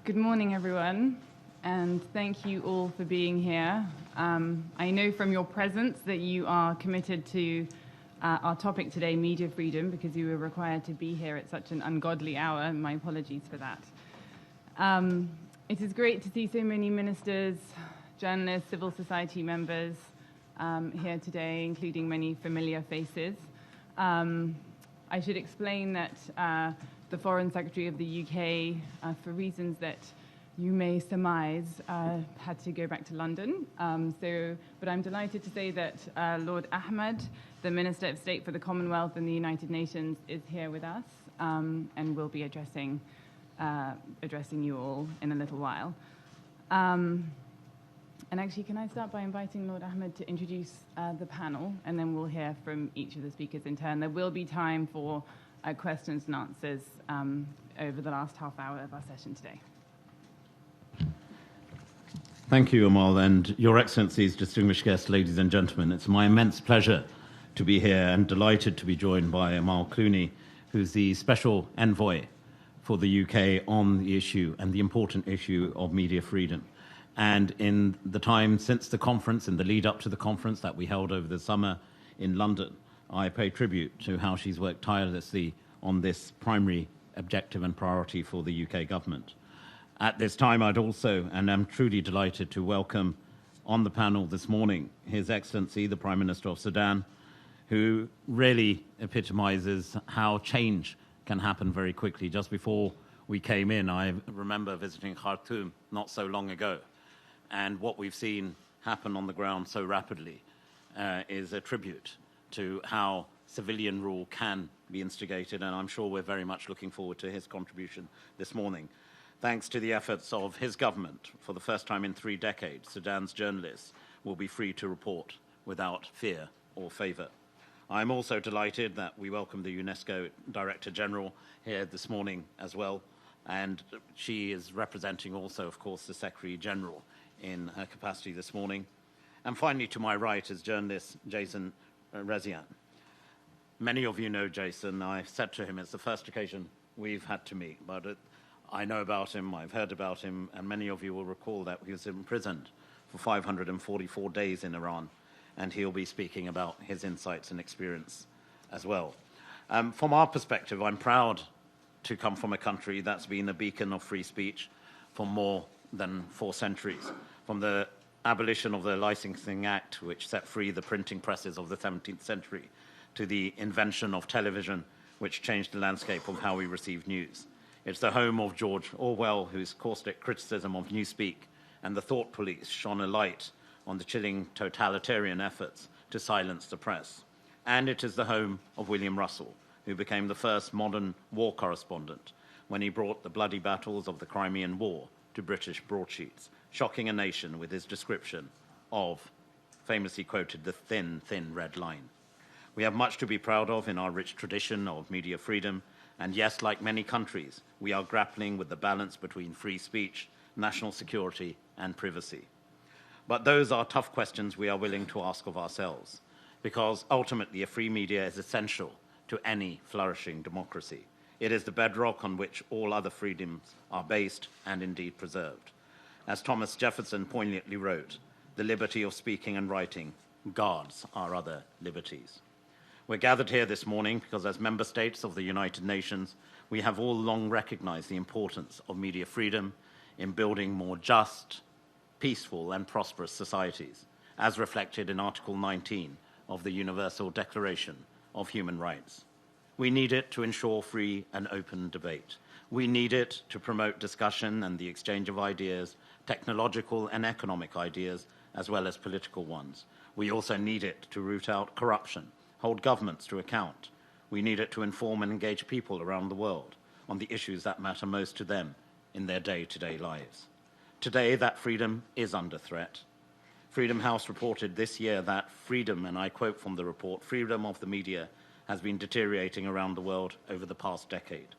Good morning, everyone, and thank you all for being here. I know from your presence that you are committed to our topic today, media freedom, because you were required to be here at such an ungodly hour. My apologies for that. It is great to see so many ministers, journalists, civil society members here today, including many familiar faces. I should explain that the Foreign Secretary of the UK, for reasons that you may surmise, had to go back to London. But I'm delighted to say that Lord Ahmed, the Minister of State for the Commonwealth and the United Nations, is here with us and will be addressing you all in a little while. And actually, can I start by inviting Lord Ahmed to introduce the panel, and then we'll hear from each of the speakers in turn. There will be time for questions and answers over the last half hour of our session today. Thank you, Amal, and Your Excellencies, distinguished guests, ladies and gentlemen. It's my immense pleasure to be here and delighted to be joined by Amal Clooney, who's the Special Envoy for the UK on the issue and the important issue of media freedom. And in the time since the conference, in the lead up to the conference that we held over the summer in London, I pay tribute to how she's worked tirelessly on this primary objective and priority for the UK government. At this time, I'd also, and I'm truly delighted to welcome on the panel this morning, His Excellency, the Prime Minister of Sudan, who really epitomizes how change can happen very quickly. Just before we came in, I remember visiting Khartoum not so long ago, and what we've seen happen on the ground so rapidly is a tribute to how civilian rule can be instigated, and I'm sure we're very much looking forward to his contribution this morning. Thanks to the efforts of his government, for the first time in 3 decades, Sudan's journalists will be free to report without fear or favour. I'm also delighted that we welcome the UNESCO Director General here this morning as well, and she is representing also, of course, the Secretary General in her capacity this morning. And finally, to my right is journalist Jason Rezian. Many of you know Jason. I said to him, it's the first occasion we've had to meet, but I know about him, I've heard about him, and many of you will recall that he was imprisoned for 544 days in Iran, and he'll be speaking about his insights and experience as well. From our perspective, I'm proud to come from a country that's been a beacon of free speech for more than 4 centuries, from the abolition of the Licensing Act, which set free the printing presses of the 17th century, to the invention of television, which changed the landscape of how we receive news. It's the home of George Orwell, whose caustic criticism of Newspeak and the thought police shone a light on the chilling totalitarian efforts to silence the press. And it is the home of William Russell, who became the first modern war correspondent when he brought the bloody battles of the Crimean War to British broadsheets, shocking a nation with his description of, famously quoted, the thin, thin red line. We have much to be proud of in our rich tradition of media freedom, and yes, like many countries, we are grappling with the balance between free speech, national security, and privacy. But those are tough questions we are willing to ask of ourselves, because ultimately a free media is essential to any flourishing democracy. It is the bedrock on which all other freedoms are based and indeed preserved. As Thomas Jefferson poignantly wrote, the liberty of speaking and writing guards our other liberties. We're gathered here this morning because as member states of the United Nations, we have all long recognized the importance of media freedom in building more just, peaceful and prosperous societies, as reflected in Article 19 of the Universal Declaration of Human Rights. We need it to ensure free and open debate. We need it to promote discussion and the exchange of ideas, technological and economic ideas, as well as political ones. We also need it to root out corruption, hold governments to account. We need it to inform and engage people around the world on the issues that matter most to them in their day-to-day lives. Today, that freedom is under threat. Freedom House reported this year that freedom, and I quote from the report, freedom of the media has been deteriorating around the world over the past decade.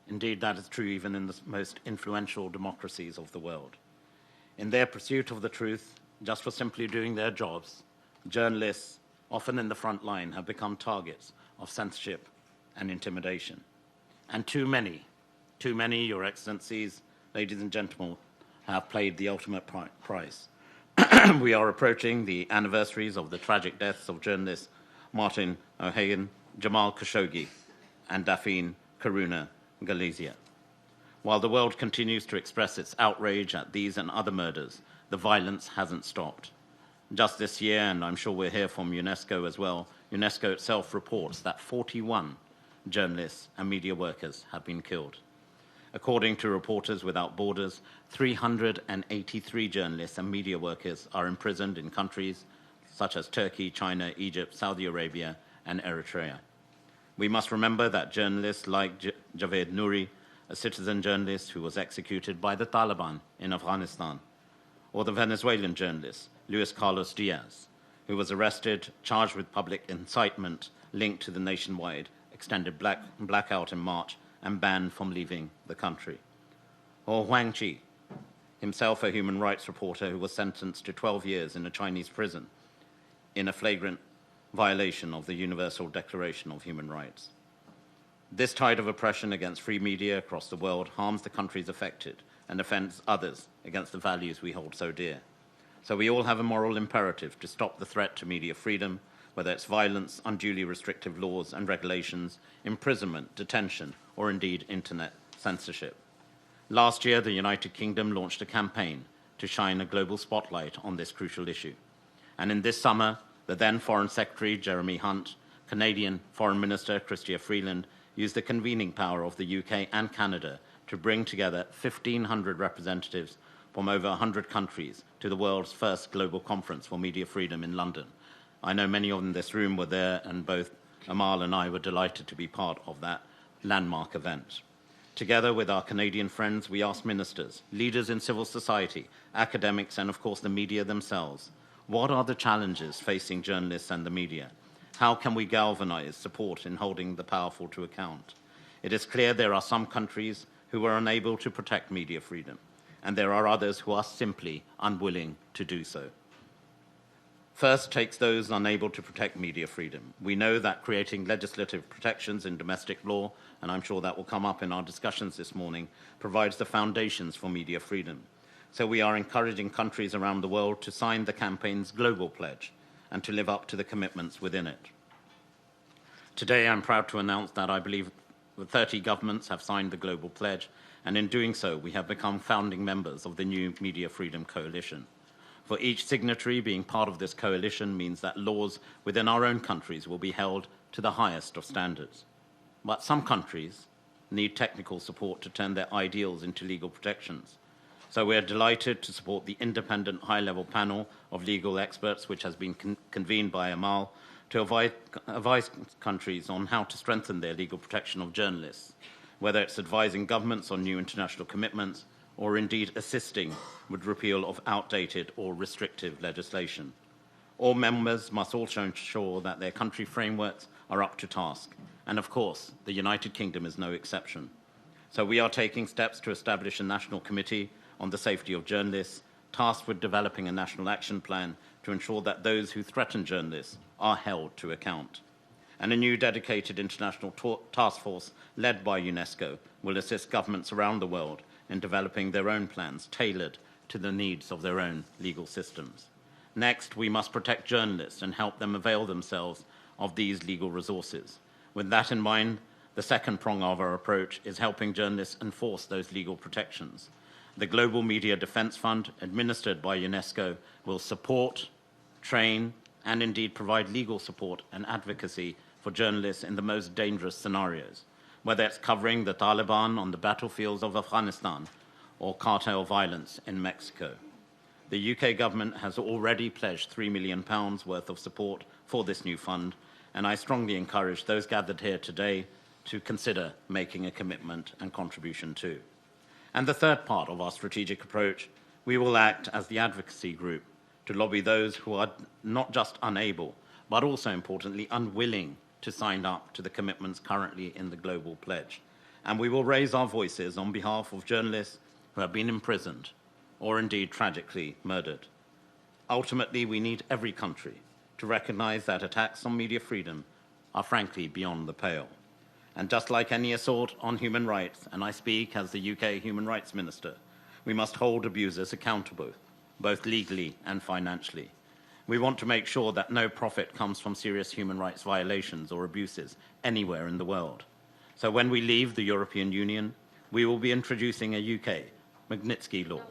Indeed, that is true even in the most influential democracies of the world. In their pursuit of the truth, just for simply doing their jobs, journalists, often in the front line, have become targets of censorship and intimidation. And too many, Your Excellencies, ladies and gentlemen, have paid the ultimate price. We are approaching the anniversaries of the tragic deaths of journalists Martin O'Hagan, Jamal Khashoggi, and Daphne Caruana Galizia. While the world continues to express its outrage at these and other murders, the violence hasn't stopped. Just this year, and I'm sure we'll hear from UNESCO as well, UNESCO itself reports that 41 journalists and media workers have been killed. According to Reporters Without Borders, 383 journalists and media workers are imprisoned in countries such as Turkey, China, Egypt, Saudi Arabia, and Eritrea. We must remember that journalists like Javed Nouri, a citizen journalist who was executed by the Taliban in Afghanistan, or the Venezuelan journalist Luis Carlos Diaz, who was arrested, charged with public incitement linked to the nationwide extended blackout in March and banned from leaving the country. Or Huang Qi, himself a human rights reporter who was sentenced to 12 years in a Chinese prison in a flagrant violation of the Universal Declaration of Human Rights. This tide of oppression against free media across the world harms the countries affected and offends others against the values we hold so dear. So we all have a moral imperative to stop the threat to media freedom, whether it's violence, unduly restrictive laws and regulations, imprisonment, detention, or indeed internet censorship. Last year, the United Kingdom launched a campaign to shine a global spotlight on this crucial issue. And in this summer, the then Foreign Secretary, Jeremy Hunt, Canadian Foreign Minister, Chrystia Freeland, used the convening power of the UK and Canada to bring together 1,500 representatives from over 100 countries to the world's first global conference for media freedom in London. I know many of them in this room were there, and both Amal and I were delighted to be part of that landmark event. Together with our Canadian friends, we asked ministers, leaders in civil society, academics, and of course the media themselves, what are the challenges facing journalists and the media? How can we galvanize support in holding the powerful to account? It is clear there are some countries who are unable to protect media freedom, and there are others who are simply unwilling to do so. First takes those unable to protect media freedom. We know that creating legislative protections in domestic law, and I'm sure that will come up in our discussions this morning, provides the foundations for media freedom. So we are encouraging countries around the world to sign the campaign's global pledge and to live up to the commitments within it. Today, I'm proud to announce that I believe 30 governments have signed the global pledge, and in doing so, we have become founding members of the new Media Freedom Coalition. For each signatory, being part of this coalition means that laws within our own countries will be held to the highest of standards. But some countries need technical support to turn their ideals into legal protections. So we are delighted to support the independent high-level panel of legal experts, which has been convened by Amal, to advise countries on how to strengthen their legal protection of journalists, whether it's advising governments on new international commitments or indeed assisting with repeal of outdated or restrictive legislation. All members must also ensure that their country frameworks are up to task. And of course, the United Kingdom is no exception. So we are taking steps to establish a national committee on the safety of journalists, tasked with developing a national action plan to ensure that those who threaten journalists are held to account. And a new dedicated international task force led by UNESCO will assist governments around the world in developing their own plans tailored to the needs of their own legal systems. Next, we must protect journalists and help them avail themselves of these legal resources. With that in mind, the second prong of our approach is helping journalists enforce those legal protections. The Global Media Defense Fund, administered by UNESCO, will support, train, and indeed provide legal support and advocacy for journalists in the most dangerous scenarios, whether it's covering the Taliban on the battlefields of Afghanistan or cartel violence in Mexico. The UK government has already pledged £3 million worth of support for this new fund, and I strongly encourage those gathered here today to consider making a commitment and contribution too. And the third part of our strategic approach, we will act as the advocacy group to lobby those who are not just unable, but also importantly unwilling to sign up to the commitments currently in the Global Pledge. And we will raise our voices on behalf of journalists who have been imprisoned or indeed tragically murdered. Ultimately, we need every country to recognize that attacks on media freedom are frankly beyond the pale. And just like any assault on human rights, and I speak as the UK Human Rights Minister, We must hold abusers accountable, both legally and financially. We want to make sure that no profit comes from serious human rights violations or abuses anywhere in the world. So when we leave the European Union, we will be introducing a UK Magnitsky Law.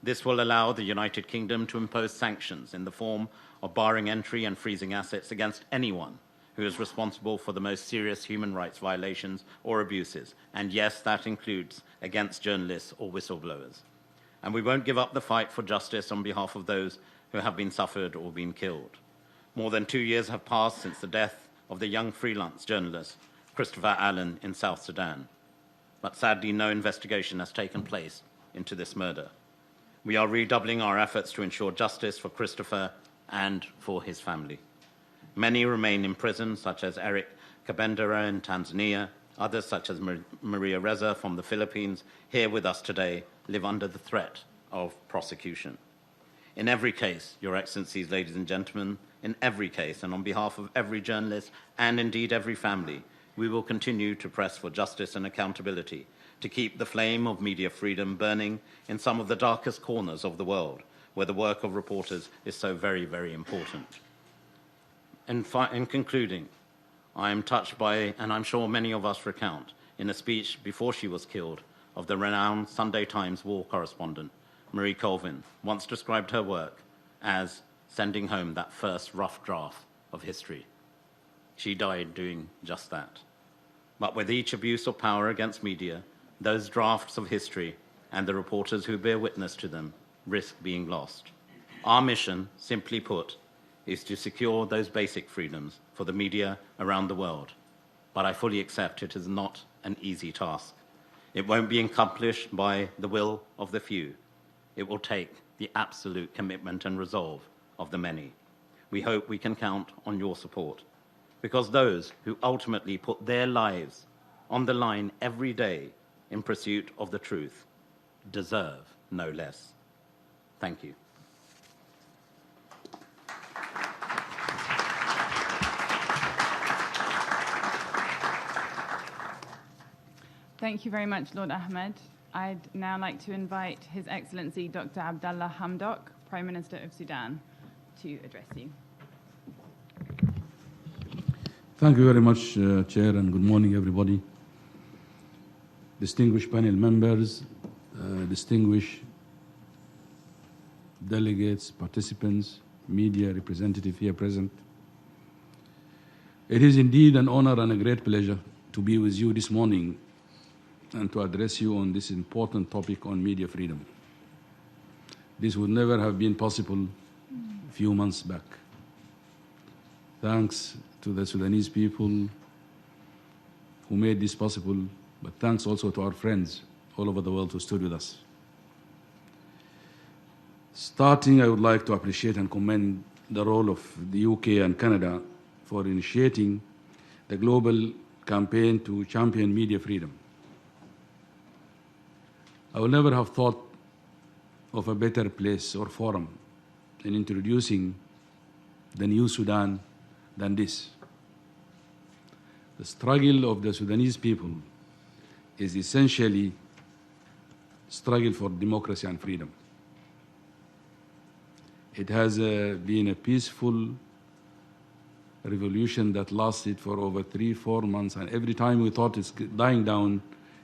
This will allow the United Kingdom to impose sanctions in the form of barring entry and freezing assets against anyone who is responsible for the most serious human rights violations or abuses. And yes, that includes against journalists or whistleblowers. And we won't give up the fight for justice on behalf of those who have been suffered or been killed. More than 2 years have passed since the death of the young freelance journalist Christopher Allen in South Sudan. But sadly, no investigation has taken place into this murder. We are redoubling our efforts to ensure justice for Christopher and for his family. Many remain in prison, such as Eric Kabendera in Tanzania. Others, such as Maria Reza from the Philippines, here with us today, live under the threat of prosecution. In every case, Your Excellencies, ladies and gentlemen, in every case, and on behalf of every journalist and indeed every family, we will continue to press for justice and accountability to keep the flame of media freedom burning in some of the darkest corners of the world, where the work of reporters is so very, very important. In concluding, I am touched by, and I'm sure many of us recount, in a speech before she was killed, of the renowned Sunday Times war correspondent, Marie Colvin, once described her work as sending home that first rough draft of history. She died doing just that. But with each abuse of power against media, those drafts of history and the reporters who bear witness to them risk being lost. Our mission, simply put, is to secure those basic freedoms for the media around the world. But I fully accept it is not an easy task. It won't be accomplished by the will of the few. It will take the absolute commitment and resolve of the many. We hope we can count on your support, because those who ultimately put their lives on the line every day in pursuit of the truth deserve no less. Thank you. Thank you very much, Lord Ahmed. I'd now like to invite His Excellency Dr. Abdallah Hamdok, Prime Minister of Sudan, to address you. Thank you very much, Chair, and good morning, everybody. Distinguished panel members, distinguished delegates, participants, media representatives here present. It is indeed an honor and a great pleasure to be with you this morning and to address you on this important topic on media freedom. This would never have been possible a few months back. Thanks to the Sudanese people who made this possible, but thanks also to our friends all over the world who stood with us. Starting, I would like to appreciate and commend the role of the UK and Canada for initiating the global campaign to champion media freedom. I would never have thought of a better place or forum in introducing the new Sudan than this. The struggle of the Sudanese people is essentially struggle for democracy and freedom. It has been a peaceful revolution that lasted for over 3-4 months, and every time we thought it's dying down,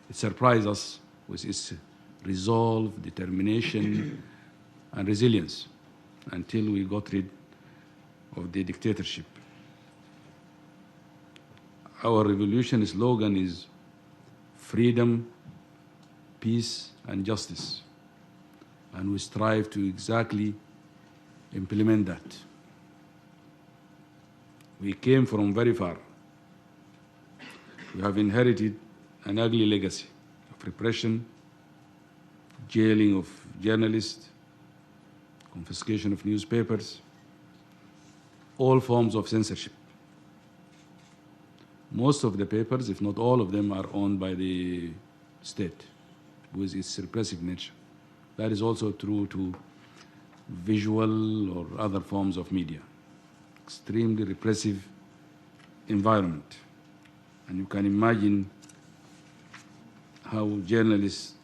it surprised us with its resolve, determination, and resilience until we got rid of the dictatorship. Our revolution slogan is freedom, peace, and justice, and we strive to exactly implement that. We came from very far. We have inherited an ugly legacy of repression, jailing of journalists, confiscation of newspapers, all forms of censorship. Most of the papers, if not all of them, are owned by the state with its repressive nature. That is also true to visual or other forms of media. Extremely repressive environment. And you can imagine how journalists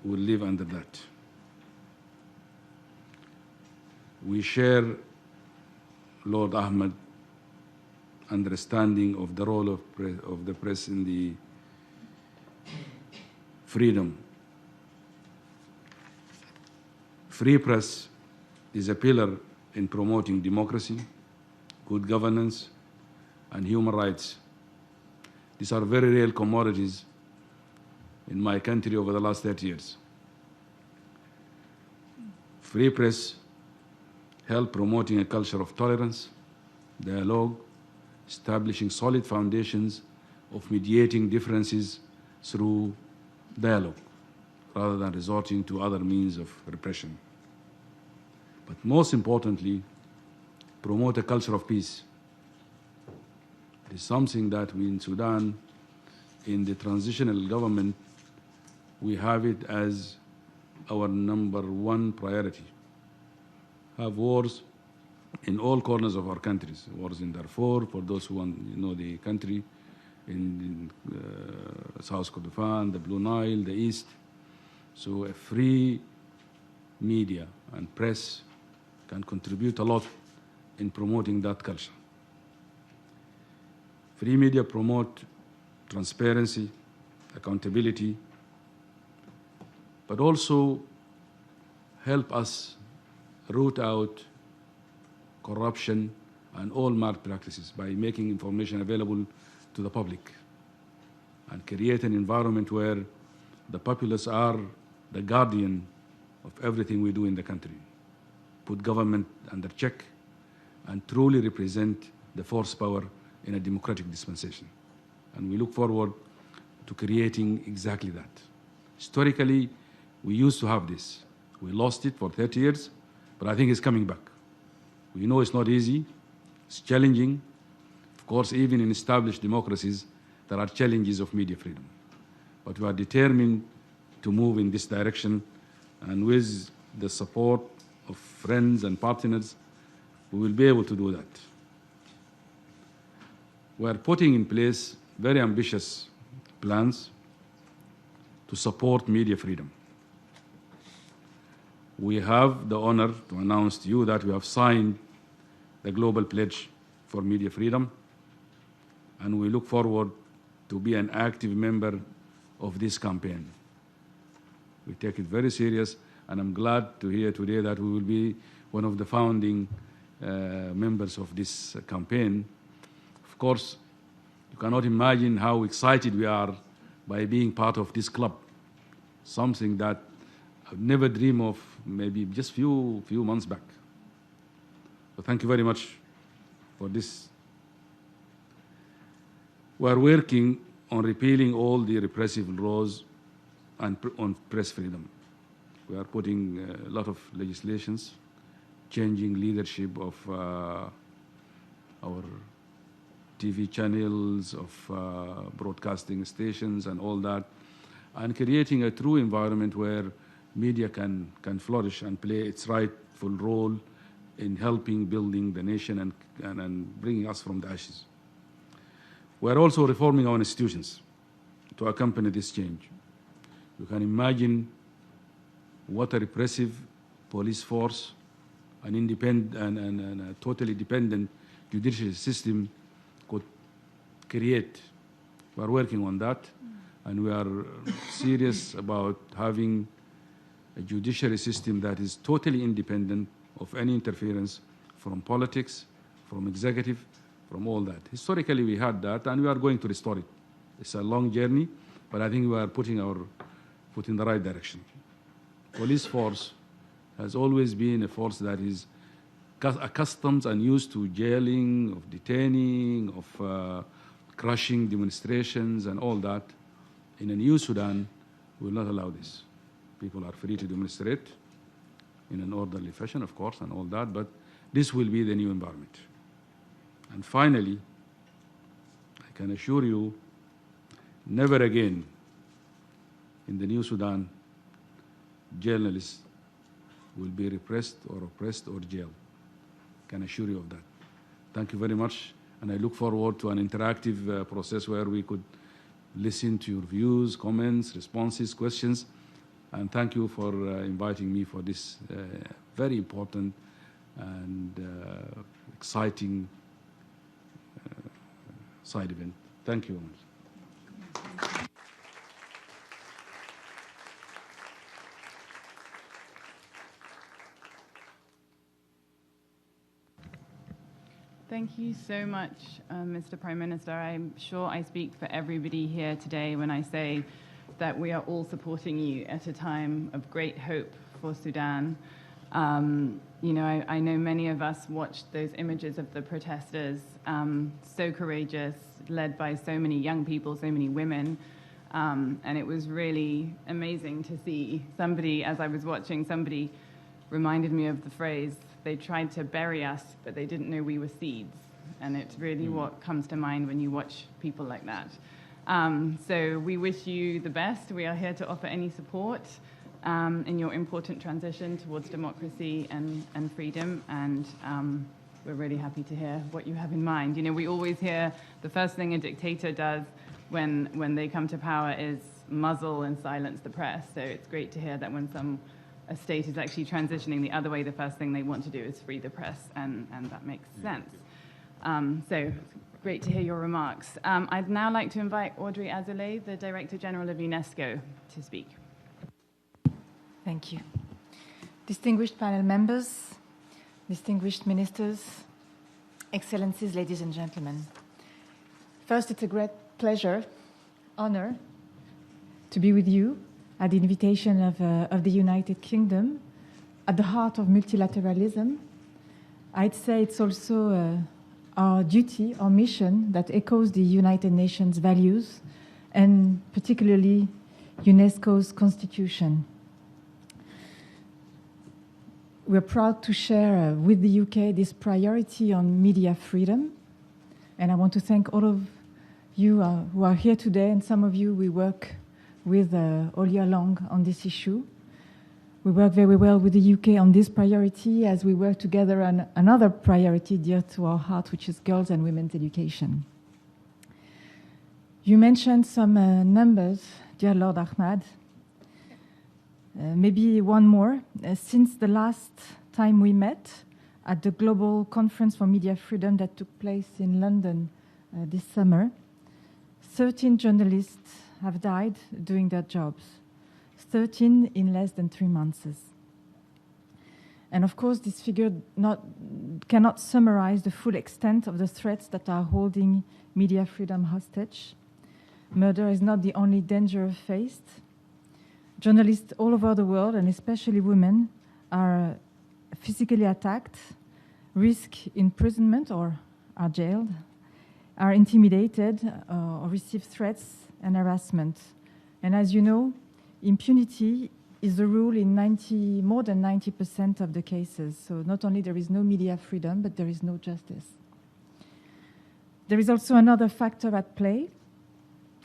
will live under that. We share Lord Ahmed's understanding of the role of the press in the freedom. Free press is a pillar in promoting democracy, good governance, and human rights. These are very real commodities in my country over the last 30 years. Free press help promoting a culture of tolerance, dialogue, establishing solid foundations of mediating differences through dialogue, rather than resorting to other means of repression. But most importantly, promote a culture of peace. It is something that we in Sudan, in the transitional government, we have it as our #1 priority. Have wars in all corners of our countries. Wars in Darfur, for those who know the country, in South Kordofan, the Blue Nile, the East. So a free media and press can contribute a lot in promoting that culture. Free media promote transparency, accountability, but also help us root out corruption and all malpractices by making information available to the public and create an environment where the populace are the guardian of everything we do in the country, put government under check, and truly represent the force power in a democratic dispensation. And we look forward to creating exactly that. Historically, we used to have this. We lost it for 30 years, but I think it's coming back. We know it's not easy, it's challenging. Of course, even in established democracies, there are challenges of media freedom. But we are determined to move in this direction, and with the support of friends and partners, we will be able to do that. We are putting in place very ambitious plans to support media freedom. We have the honor to announce to you that we have signed the Global Pledge for Media Freedom, and we look forward to be an active member of this campaign. We take it very serious, and I'm glad to hear today that we will be one of the founding members of this campaign. Of course, you cannot imagine how excited we are by being part of this club, something that I've never dreamed of maybe just few months back. So thank you very much for this. We are working on repealing all the repressive laws and on press freedom. We are putting a lot of legislations, changing leadership of our TV channels, of broadcasting stations and all that, and creating a true environment where media can flourish and play its rightful role in helping building the nation and bringing us from the ashes. We are also reforming our institutions to accompany this change. You can imagine what a repressive police force, an independent and a totally dependent judicial system could create. We are working on that, and we are serious about having a judiciary system that is totally independent of any interference from politics, from executive, from all that. Historically, we had that, and we are going to restore it. It's a long journey, but I think we are putting our foot in the right direction. Police force has always been a force that is accustomed and used to jailing, of detaining, of crushing demonstrations and all that. In a new Sudan, we will not allow this. People are free to demonstrate in an orderly fashion, of course, and all that, but this will be the new environment. And finally, I can assure you, never again in the new Sudan, journalists will be repressed or oppressed or jailed. I can assure you of that. Thank you very much, and I look forward to an interactive process where we could listen to your views, comments, responses, questions, and thank you for inviting me for this very important and exciting side event. Thank you. Thank you so much, Mr. Prime Minister. I'm sure I speak for everybody here today when I say that we are all supporting you at a time of great hope for Sudan. I know many of us watched those images of the protesters, so courageous, led by so many young people, so many women. And it was really amazing to see somebody, as I was watching, somebody reminded me of the phrase, they tried to bury us, but they didn't know we were seeds. And it's really what comes to mind when you watch people like that. So we wish you the best. We are here to offer any support in your important transition towards democracy and freedom. And we're really happy to hear what you have in mind. We always hear the first thing a dictator does when they come to power is muzzle and silence the press. So it's great to hear that when a state is actually transitioning the other way, the first thing they want to do is free the press, and that makes sense. So great to hear your remarks. I'd now like to invite Audrey Azoulay, the Director General of UNESCO, to speak. Thank you. Distinguished panel members, distinguished ministers, excellencies, ladies and gentlemen. First, it's a great pleasure, honor, to be with you at the invitation of the United Kingdom, at the heart of multilateralism. I'd say it's also our duty, our mission that echoes the United Nations values and particularly UNESCO's constitution. We're proud to share with the UK this priority on media freedom. And I want to thank all of you who are here today, and some of you we work with all year long on this issue. We work very well with the UK on this priority as we work together on another priority dear to our heart, which is girls' and women's education. You mentioned some numbers, dear Lord Ahmad. Maybe one more. Since the last time we met at the Global Conference for Media Freedom that took place in London this summer, 13 journalists have died doing their jobs, 13 in less than 3 months. And of course, this figure cannot summarize the full extent of the threats that are holding media freedom hostage. Murder is not the only danger faced. Journalists all over the world, and especially women, are physically attacked, risk imprisonment or are jailed, are intimidated or receive threats and harassment. And as you know, impunity is the rule in more than 90% of the cases. So not only there is no media freedom, but there is no justice. There is also another factor at play,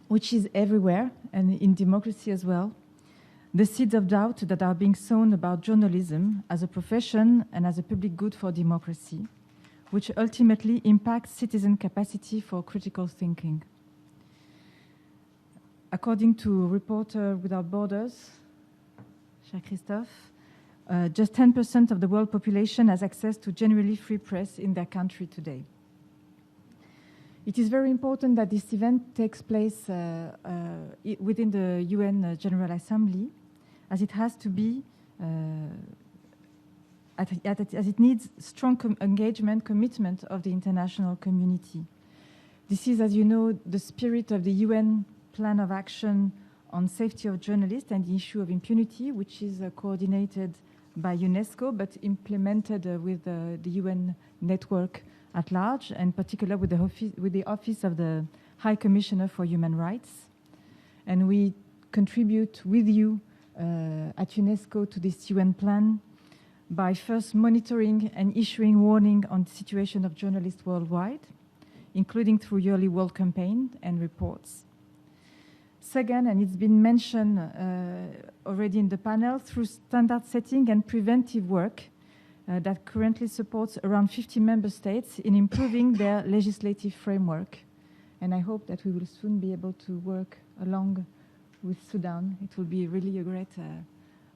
which is everywhere and in democracy as well. The seeds of doubt that are being sown about journalism as a profession and as a public good for democracy, which ultimately impacts citizen capacity for critical thinking. According to Reporters Without Borders, cher Christophe, just 10% of the world population has access to genuinely free press in their country today. It is very important that this event takes place within the UN General Assembly, as it has to be, as it needs strong engagement, commitment of the international community. This is, as you know, the spirit of the UN Plan of Action on Safety of Journalists and the issue of impunity, which is coordinated by UNESCO, but implemented with the UN network at large, and in particular with the Office of the High Commissioner for Human Rights. And we contribute with you at UNESCO to this UN plan by first monitoring and issuing warning on the situation of journalists worldwide, including through yearly World Campaign and reports. Second, and it's been mentioned already in the panel, through standard setting and preventive work that currently supports around 50 member states in improving their legislative framework. And I hope that we will soon be able to work along with Sudan. It will be really a great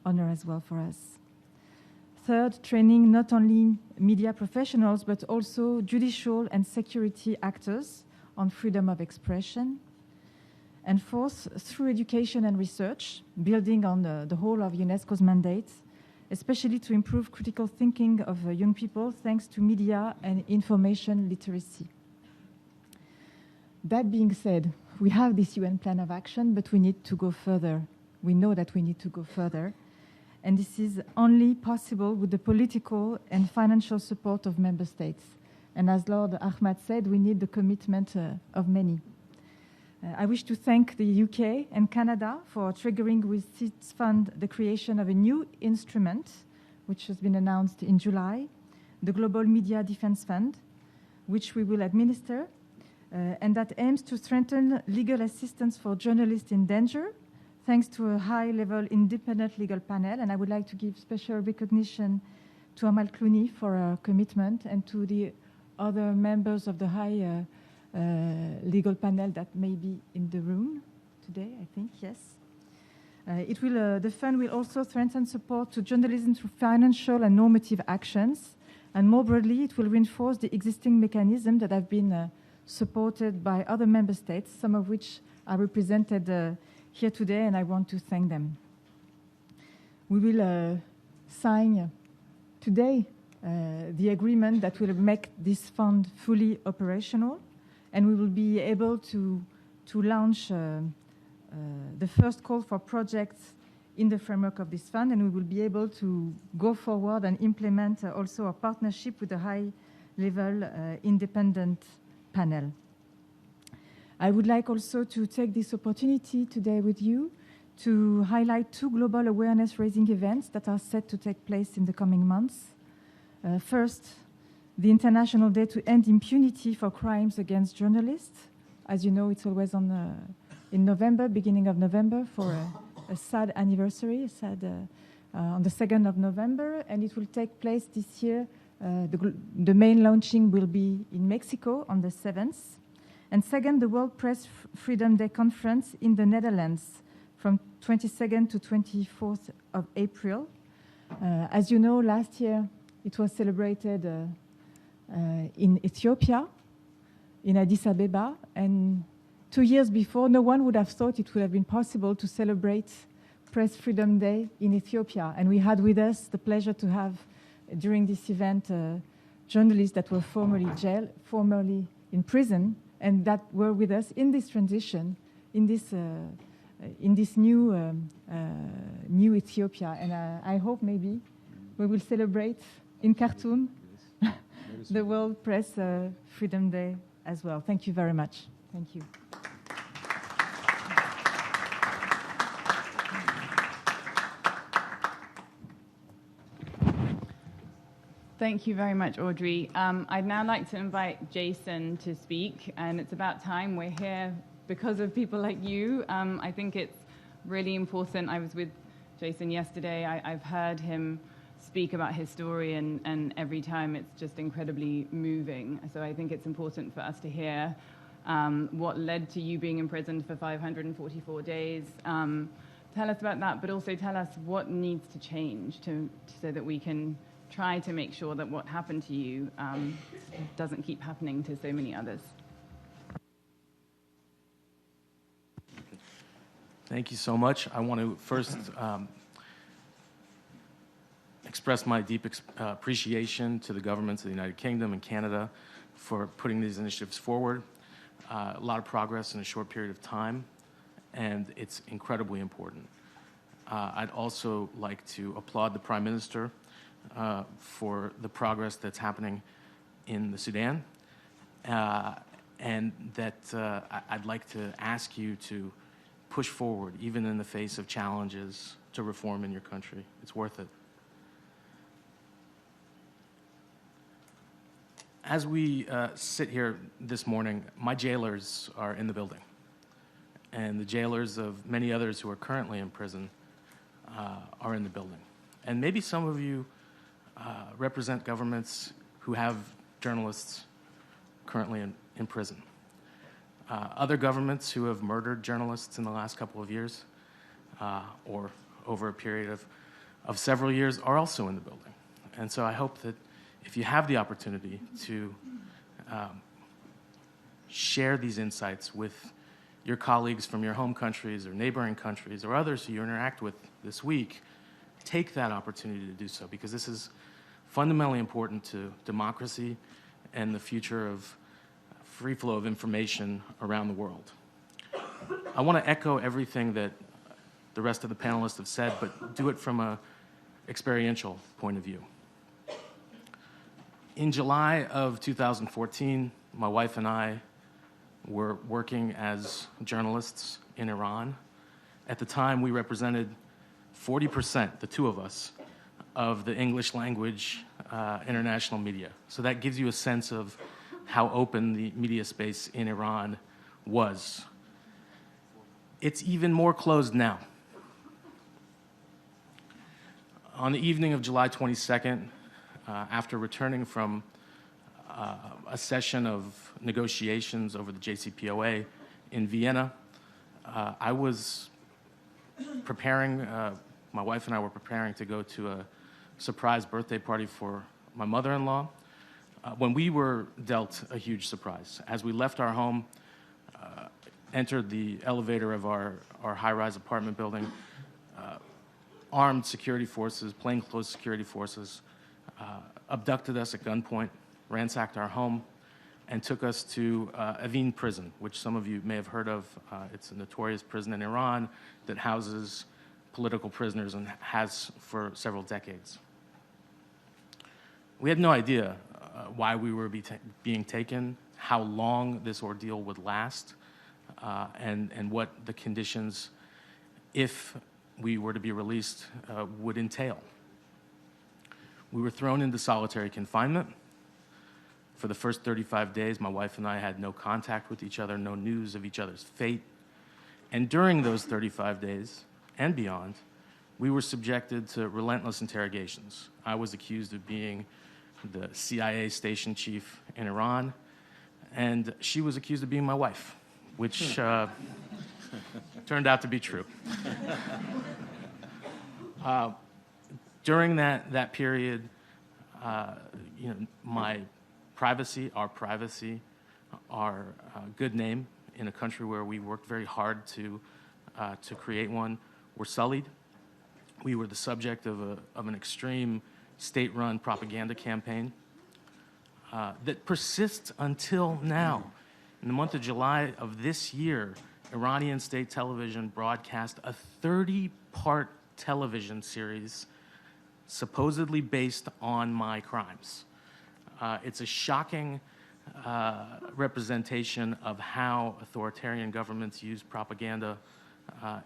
honor as well for us. Third, training not only media professionals, but also judicial and security actors on freedom of expression. And fourth, through education and research, building on the whole of UNESCO's mandate, especially to improve critical thinking of young people thanks to media and information literacy. That being said, we have this UN plan of action, but we need to go further. We know that we need to go further. And this is only possible with the political and financial support of member states. And as Lord Ahmad said, we need the commitment of many. I wish to thank the UK and Canada for triggering with its fund the creation of a new instrument, which has been announced in July, the Global Media Defense Fund, which we will administer, and that aims to strengthen legal assistance for journalists in danger, thanks to a high-level independent legal panel. And I would like to give special recognition to Amal Clooney for her commitment and to the other members of the high legal panel that may be in the room today, I think, yes. The fund will also strengthen support to journalism through financial and normative actions. And more broadly, it will reinforce the existing mechanisms that have been supported by other member states, some of which are represented here today, and I want to thank them. We will sign today the agreement that will make this fund fully operational, and we will be able to launch the first call for projects in the framework of this fund, and we will be able to go forward and implement also a partnership with a high-level independent panel. I would like also to take this opportunity today with you to highlight two global awareness-raising events that are set to take place in the coming months. First, the International Day to End Impunity for Crimes Against Journalists. As you know, it's always in November, beginning of November, for a sad anniversary, on the 2nd of November, and it will take place this year. The main launching will be in Mexico on the 7th. And second, the World Press Freedom Day Conference in the Netherlands from 22nd to 24th of April. As you know, last year it was celebrated in Ethiopia, in Addis Ababa, and 2 years before, no one would have thought it would have been possible to celebrate Press Freedom Day in Ethiopia. And we had with us the pleasure to have, during this event, journalists that were formerly in prison, and that were with us in this transition, in this new Ethiopia. And I hope maybe we will celebrate in Khartoum the World Press Freedom Day as well. Thank you very much. Thank you. Thank you very much, Audrey. I'd now like to invite Jason to speak, and it's about time. We're here because of people like you. I think it's really important. I was with Jason yesterday. I've heard him speak about his story, and every time it's just incredibly moving. So I think it's important for us to hear what led to you being imprisoned for 544 days. Tell us about that, but also tell us what needs to change so that we can try to make sure that what happened to you doesn't keep happening to so many others. Thank you so much. I want to first express my deep appreciation to the governments of the United Kingdom and Canada for putting these initiatives forward. A lot of progress in a short period of time, and it's incredibly important. I'd also like to applaud the Prime Minister for the progress that's happening in the Sudan, and that I'd like to ask you to push forward, even in the face of challenges, to reform in your country. It's worth it. As we sit here this morning, my jailers are in the building, and the jailers of many others who are currently in prison are in the building. And maybe some of you represent governments who have journalists currently in prison. Other governments who have murdered journalists in the last couple of years or over a period of several years are also in the building. And so I hope that if you have the opportunity to share these insights with your colleagues from your home countries or neighboring countries or others who you interact with this week, take that opportunity to do so, because this is fundamentally important to democracy and the future of free flow of information around the world. I want to echo everything that the rest of the panelists have said, but do it from an experiential point of view. In July of 2014, my wife and I were working as journalists in Iran. At the time, we represented 40%, the two of us, of the English language international media. So that gives you a sense of how open the media space in Iran was. It's even more closed now. On the evening of July 22nd, after returning from a session of negotiations over the JCPOA in Vienna, I was preparing, my wife and I were preparing to go to a surprise birthday party for my mother-in-law, when we were dealt a huge surprise. As we left our home, entered the elevator of our high-rise apartment building, armed security forces, plainclothes security forces, abducted us at gunpoint, ransacked our home, and took us to Evin prison, which some of you may have heard of. It's a notorious prison in Iran that houses political prisoners and has for several decades. We had no idea why we were being taken, how long this ordeal would last, and what the conditions, if we were to be released, would entail. We were thrown into solitary confinement. For the first 35 days, my wife and I had no contact with each other, no news of each other's fate. And during those 35 days and beyond, we were subjected to relentless interrogations. I was accused of being the CIA station chief in Iran, and she was accused of being my wife, which turned out to be true. During that period, my privacy, our good name in a country where we worked very hard to create one, were sullied. We were the subject of an extreme state-run propaganda campaign that persists until now. In the month of July of this year, Iranian state television broadcast a 30-part television series supposedly based on my crimes. It's a shocking representation of how authoritarian governments use propaganda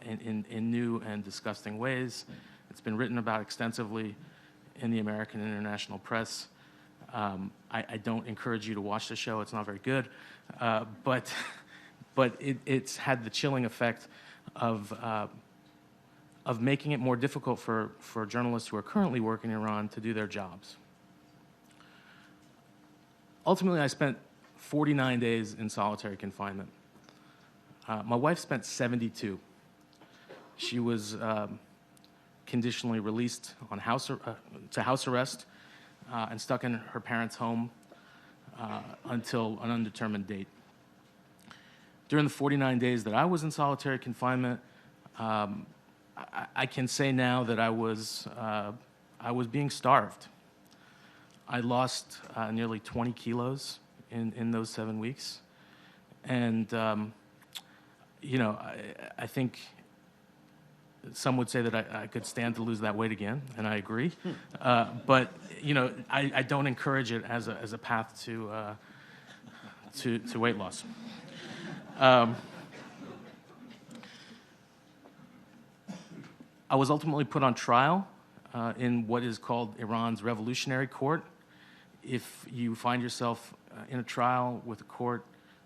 in new and disgusting ways. It's been written about extensively in the American and international press. I don't encourage you to watch the show. It's not very good. But it's had the chilling effect of making it more difficult for journalists who are currently working in Iran to do their jobs. Ultimately, I spent 49 days in solitary confinement. My wife spent 72. She was conditionally released on to house arrest and stuck in her parents' home until an undetermined date. During the 49 days that I was in solitary confinement, I can say now that I was being starved. I lost nearly 20 kilos in those 7 weeks. And, I think some would say that I could stand to lose that weight again, and I agree. But, I don't encourage it as a path to weight loss. I was ultimately put on trial in what is called Iran's Revolutionary Court. If you find yourself in a trial with a court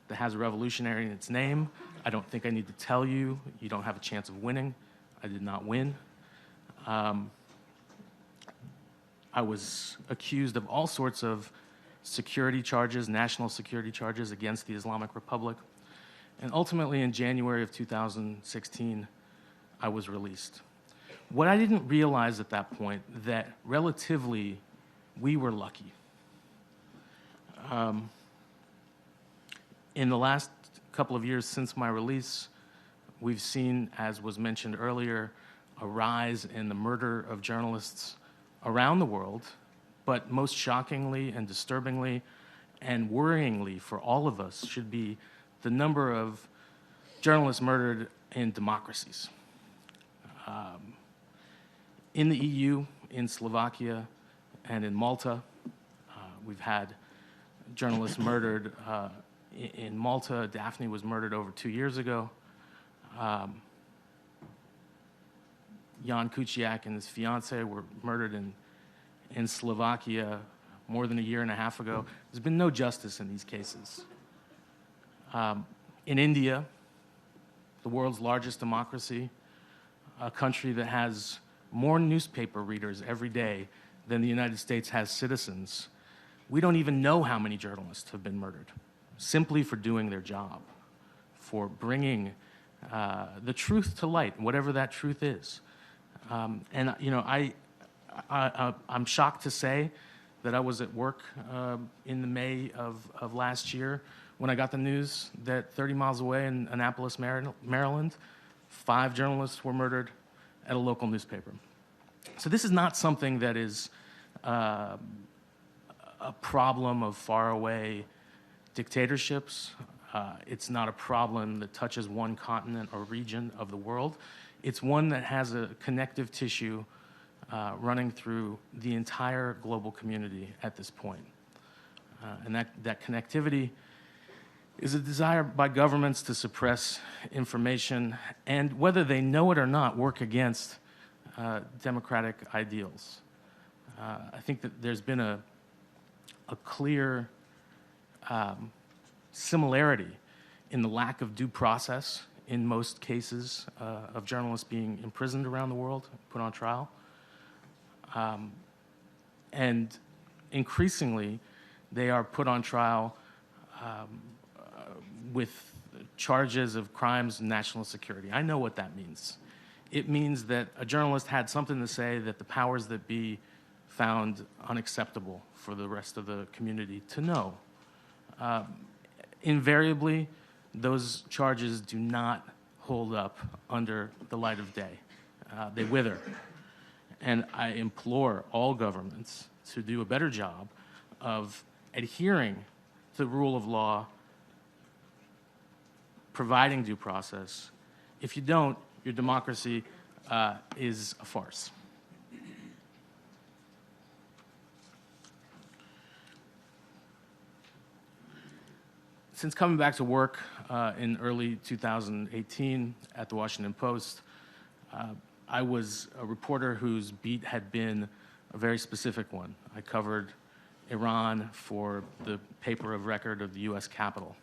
that has a revolutionary in its name, I don't think I need to tell you, you don't have a chance of winning. I did not win. I was accused of all sorts of security charges, national security charges against the Islamic Republic. And ultimately, in January of 2016, I was released. What I didn't realize at that point, that relatively we were lucky. In the last couple of years since my release, we've seen, as was mentioned earlier, a rise in the murder of journalists around the world, but most shockingly and disturbingly and worryingly for all of us should be the number of journalists murdered in democracies. In the EU, in Slovakia, and in Malta, we've had journalists murdered. In Malta, Daphne was murdered over 2 years ago. Jan Kuciak and his fiancée were murdered in Slovakia more than a year and a half ago. There's been no justice in these cases. In India, the world's largest democracy, a country that has more newspaper readers every day than the United States has citizens, we don't even know how many journalists have been murdered, simply for doing their job, for bringing the truth to light, whatever that truth is. And you know, I'm shocked to say that I was at work in the May of last year when I got the news that 30 miles away in Annapolis, Maryland, 5 journalists were murdered at a local newspaper. So this is not something that is a problem of faraway dictatorships. It's not a problem that touches one continent or region of the world. It's one that has a connective tissue running through the entire global community at this point. And that connectivity is a desire by governments to suppress information and, whether they know it or not, work against democratic ideals. I think that there's been a clear similarity in the lack of due process in most cases of journalists being imprisoned around the world, put on trial. And increasingly, they are put on trial with charges of crimes and national security. I know what that means. It means that a journalist had something to say that the powers that be found unacceptable for the rest of the community to know. Invariably, those charges do not hold up under the light of day. They wither. And I implore all governments to do a better job of adhering to the rule of law, providing due process. If you don't, your democracy is a farce. Since coming back to work in early 2018 at the Washington Post, I was a reporter whose beat had been a very specific one. I covered Iran for the paper of record of the US Capitol.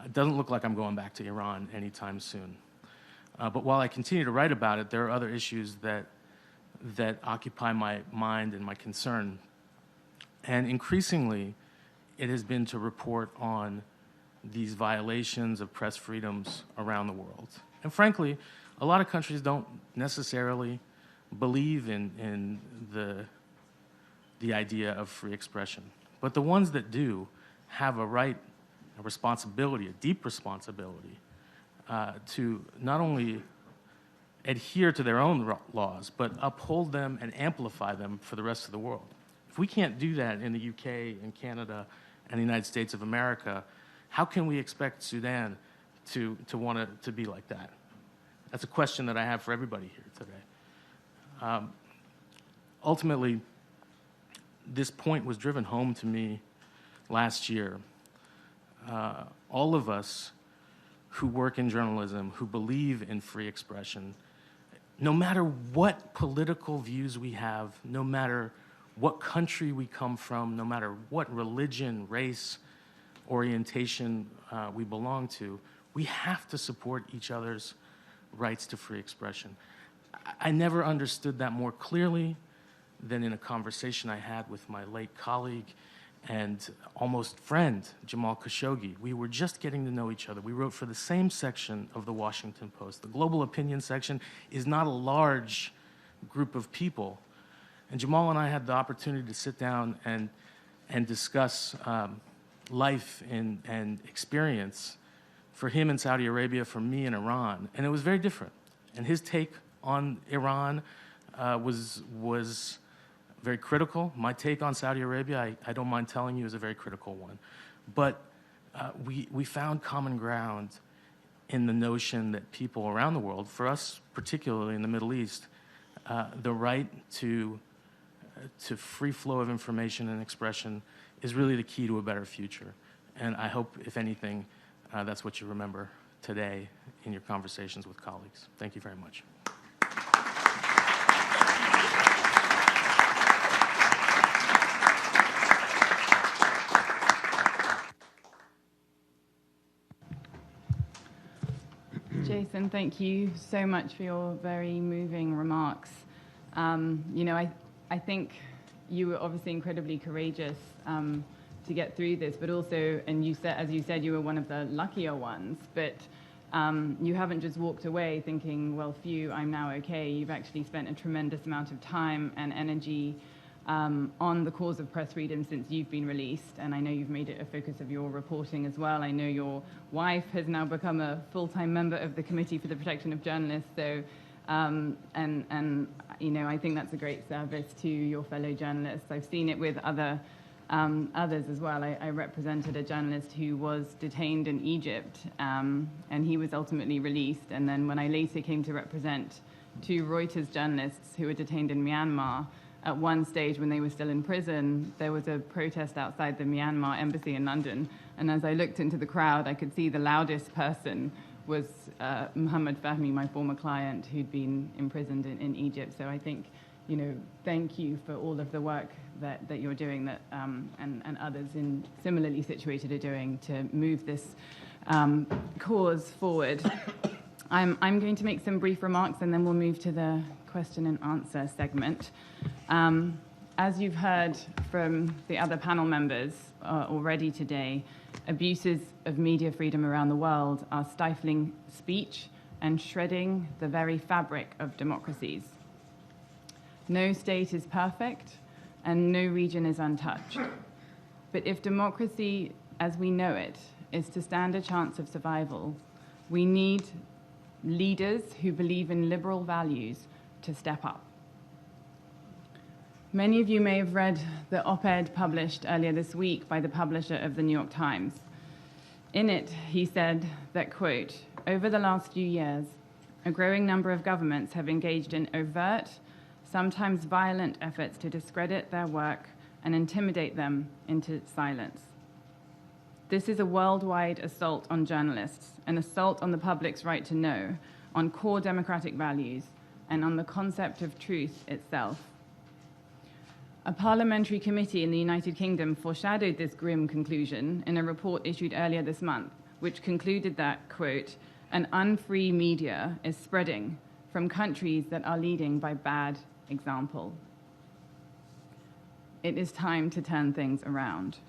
It doesn't look like I'm going back to Iran anytime soon. But while I continue to write about it, there are other issues that occupy my mind and my concern. And increasingly, it has been to report on these violations of press freedoms around the world. And frankly, a lot of countries don't necessarily believe in the idea of free expression. But the ones that do have a right, a responsibility, a deep responsibility, to not only adhere to their own laws, but uphold them and amplify them for the rest of the world. If we can't do that in the UK and Canada and the United States of America, how can we expect Sudan to want to be like that? That's a question that I have for everybody here today. Ultimately, this point was driven home to me last year. All of us who work in journalism, who believe in free expression, no matter what political views we have, no matter what country we come from, no matter what religion, race, orientation we belong to, we have to support each other's rights to free expression. I never understood that more clearly than in a conversation I had with my late colleague and almost friend, Jamal Khashoggi. We were just getting to know each other. We wrote for the same section of the Washington Post. The global opinion section is not a large group of people, And Jamal and I had the opportunity to sit down and discuss life and experience for him in Saudi Arabia, for me in Iran. And it was very different. And his take on Iran was very critical. My take on Saudi Arabia, I don't mind telling you, is a very critical one. But we found common ground in the notion that people around the world, for us particularly in the Middle East, the right to free flow of information and expression is really the key to a better future. And I hope, if anything, that's what you remember today in your conversations with colleagues. Thank you very much. Jason, thank you so much for your very moving remarks. I think you were obviously incredibly courageous to get through this, but also, and you said, as you said, you were one of the luckier ones, but you haven't just walked away thinking, well, phew, I'm now okay. You've actually spent a tremendous amount of time and energy on the cause of press freedom since you've been released, and I know you've made it a focus of your reporting as well. I know your wife has now become a full-time member of the Committee for the Protection of Journalists, so I think that's a great service to your fellow journalists. I've seen it with others as well. I represented a journalist who was detained in Egypt, and he was ultimately released. And then when I later came to represent two Reuters journalists who were detained in Myanmar, at one stage when they were still in prison, there was a protest outside the Myanmar embassy in London. And as I looked into the crowd, I could see the loudest person was Mohammed Fahmy, my former client, who'd been imprisoned in Egypt. So I think, thank you for all of the work that you're doing and others similarly situated are doing to move this cause forward. I'm going to make some brief remarks and then we'll move to the question and answer segment. As you've heard from the other panel members already today, abuses of media freedom around the world are stifling speech and shredding the very fabric of democracies. No state is perfect and no region is untouched. But if democracy, as we know it, is to stand a chance of survival, we need leaders who believe in liberal values to step up. Many of you may have read the op-ed published earlier this week by the publisher of the New York Times. In it, he said that, quote, "Over the last few years, a growing number of governments have engaged in overt, sometimes violent efforts to discredit their work and intimidate them into silence. This is a worldwide assault on journalists, an assault on the public's right to know, on core democratic values, and on the concept of truth itself." A parliamentary committee in the United Kingdom foreshadowed this grim conclusion in a report issued earlier this month, which concluded that, quote, "An unfree media is spreading from countries that are leading by bad example." It is time to turn things around.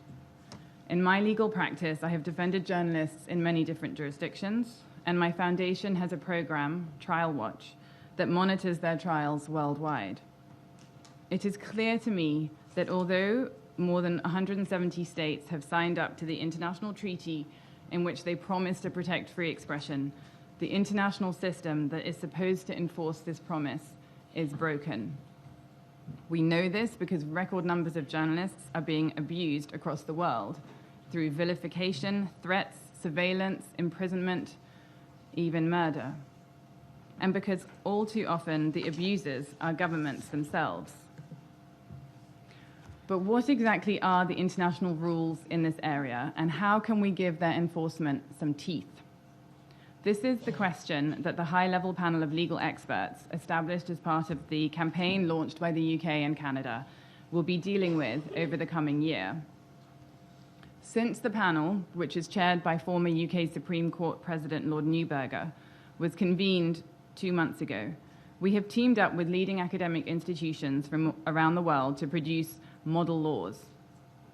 In my legal practice, I have defended journalists in many different jurisdictions, and my foundation has a program, Trial Watch, that monitors their trials worldwide. It is clear to me that although more than 170 states have signed up to the international treaty in which they promise to protect free expression, the international system that is supposed to enforce this promise is broken. We know this because record numbers of journalists are being abused across the world through vilification, threats, surveillance, imprisonment, even murder. And because all too often the abusers are governments themselves. But what exactly are the international rules in this area, and how can we give their enforcement some teeth? This is the question that the high-level panel of legal experts established as part of the campaign launched by the UK and Canada will be dealing with over the coming year. Since the panel, which is chaired by former UK Supreme Court President Lord Neuberger, was convened 2 months ago, we have teamed up with leading academic institutions from around the world to produce model laws.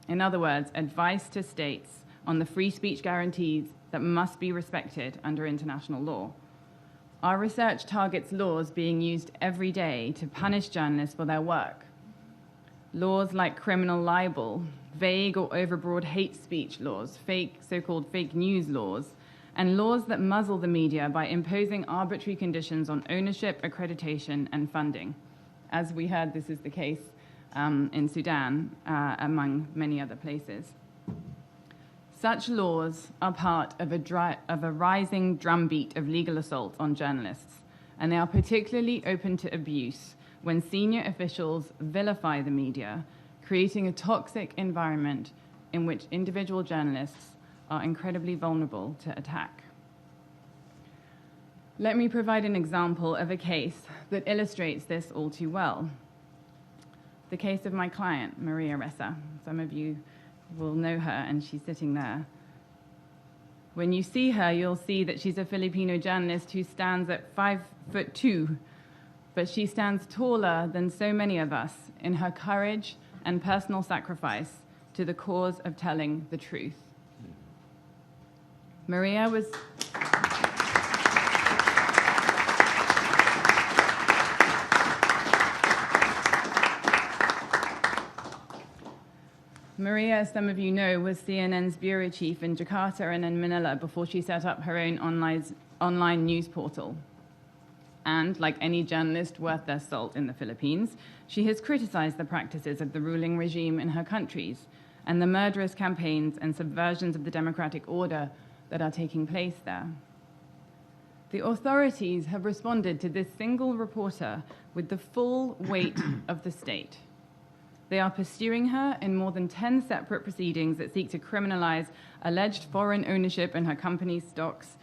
In other words, advice to states on the free speech guarantees that must be respected under international law. Our research targets laws being used every day to punish journalists for their work, laws like criminal libel, vague or overbroad hate speech laws, so-called fake news laws, and laws that muzzle the media by imposing arbitrary conditions on ownership, accreditation, and funding. As we heard, this is the case in Sudan, among many other places. Such laws are part of a rising drumbeat of legal assault on journalists, and they are particularly open to abuse when senior officials vilify the media, creating a toxic environment in which individual journalists are incredibly vulnerable to attack. Let me provide an example of a case that illustrates this all too well. The case of my client, Maria Ressa. Some of you will know her, and she's sitting there. When you see her, you'll see that she's a Filipino journalist who stands at 5'2", but she stands taller than so many of us in her courage and personal sacrifice to the cause of telling the truth. Maria was Maria, as some of you know, was CNN's bureau chief in Jakarta and in Manila before she set up her own online news portal. And, like any journalist worth their salt in the Philippines, she has criticized the practices of the ruling regime in her countries and the murderous campaigns and subversions of the democratic order that are taking place there. The authorities have responded to this single reporter with the full weight of the state. They are pursuing her in more than 10 separate proceedings that seek to criminalize alleged foreign ownership in her company's stocks,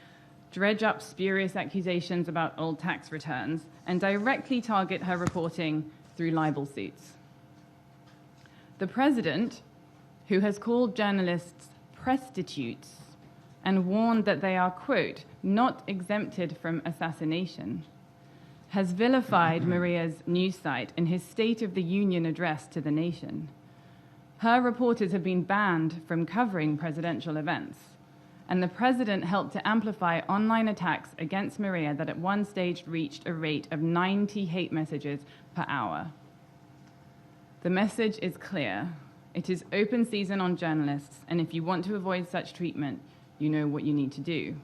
dredge up spurious accusations about old tax returns, and directly target her reporting through libel suits. The president, who has called journalists prostitutes and warned that they are, quote, not exempted from assassination, has vilified Maria's news site in his State of the Union address to the nation. Her reporters have been banned from covering presidential events, and the president helped to amplify online attacks against Maria that at one stage reached a rate of 90 hate messages per hour. The message is clear. It is open season on journalists, and if you want to avoid such treatment, you know what you need to do.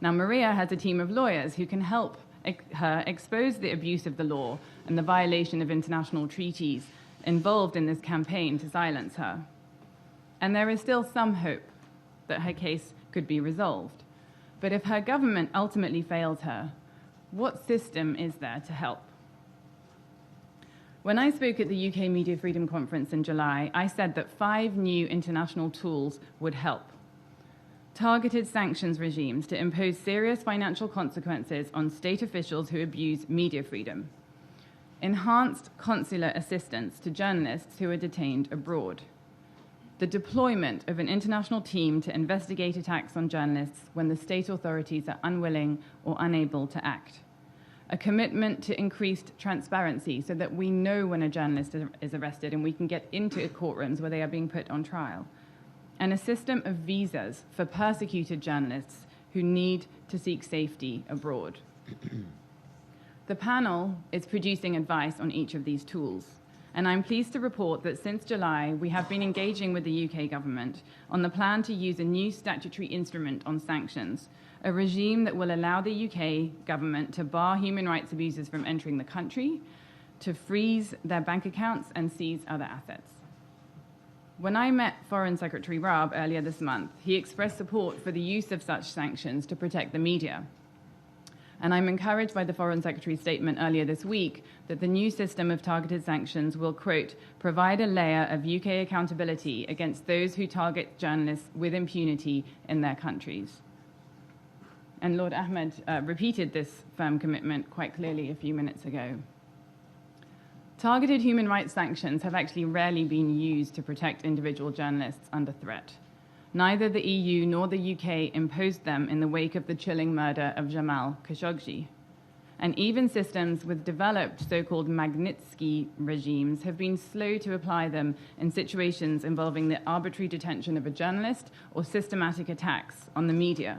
Now, Maria has a team of lawyers who can help her expose the abuse of the law and the violation of international treaties involved in this campaign to silence her. And there is still some hope that her case could be resolved. But if her government ultimately fails her, what system is there to help? When I spoke at the UK Media Freedom Conference in July, I said that 5 new international tools would help. Targeted sanctions regimes to impose serious financial consequences on state officials who abuse media freedom. Enhanced consular assistance to journalists who are detained abroad. The deployment of an international team to investigate attacks on journalists when the state authorities are unwilling or unable to act. A commitment to increased transparency so that we know when a journalist is arrested and we can get into courtrooms where they are being put on trial. And a system of visas for persecuted journalists who need to seek safety abroad. The panel is producing advice on each of these tools, and I'm pleased to report that since July, we have been engaging with the UK government on the plan to use a new statutory instrument on sanctions, a regime that will allow the UK government to bar human rights abusers from entering the country, to freeze their bank accounts and seize other assets. When I met Foreign Secretary Raab earlier this month, he expressed support for the use of such sanctions to protect the media. And I'm encouraged by the Foreign Secretary's statement earlier this week that the new system of targeted sanctions will, quote, provide a layer of UK accountability against those who target journalists with impunity in their countries. And Lord Ahmed repeated this firm commitment quite clearly a few minutes ago. Targeted human rights sanctions have actually rarely been used to protect individual journalists under threat. Neither the EU nor the UK imposed them in the wake of the chilling murder of Jamal Khashoggi. And even systems with developed so-called Magnitsky regimes have been slow to apply them in situations involving the arbitrary detention of a journalist or systematic attacks on the media.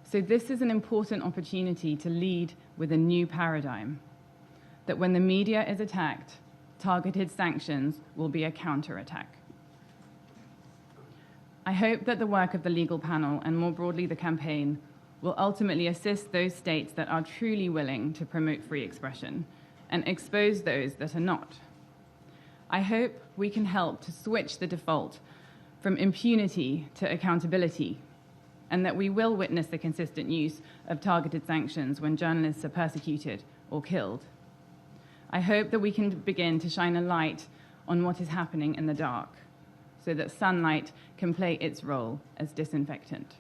So this is an important opportunity to lead with a new paradigm. That when the media is attacked, targeted sanctions will be a counterattack. I hope that the work of the legal panel and more broadly the campaign will ultimately assist those states that are truly willing to promote free expression and expose those that are not. I hope we can help to switch the default from impunity to accountability, and that we will witness the consistent use of targeted sanctions when journalists are persecuted or killed. I hope that we can begin to shine a light on what is happening in the dark, so that sunlight can play its role as disinfectant.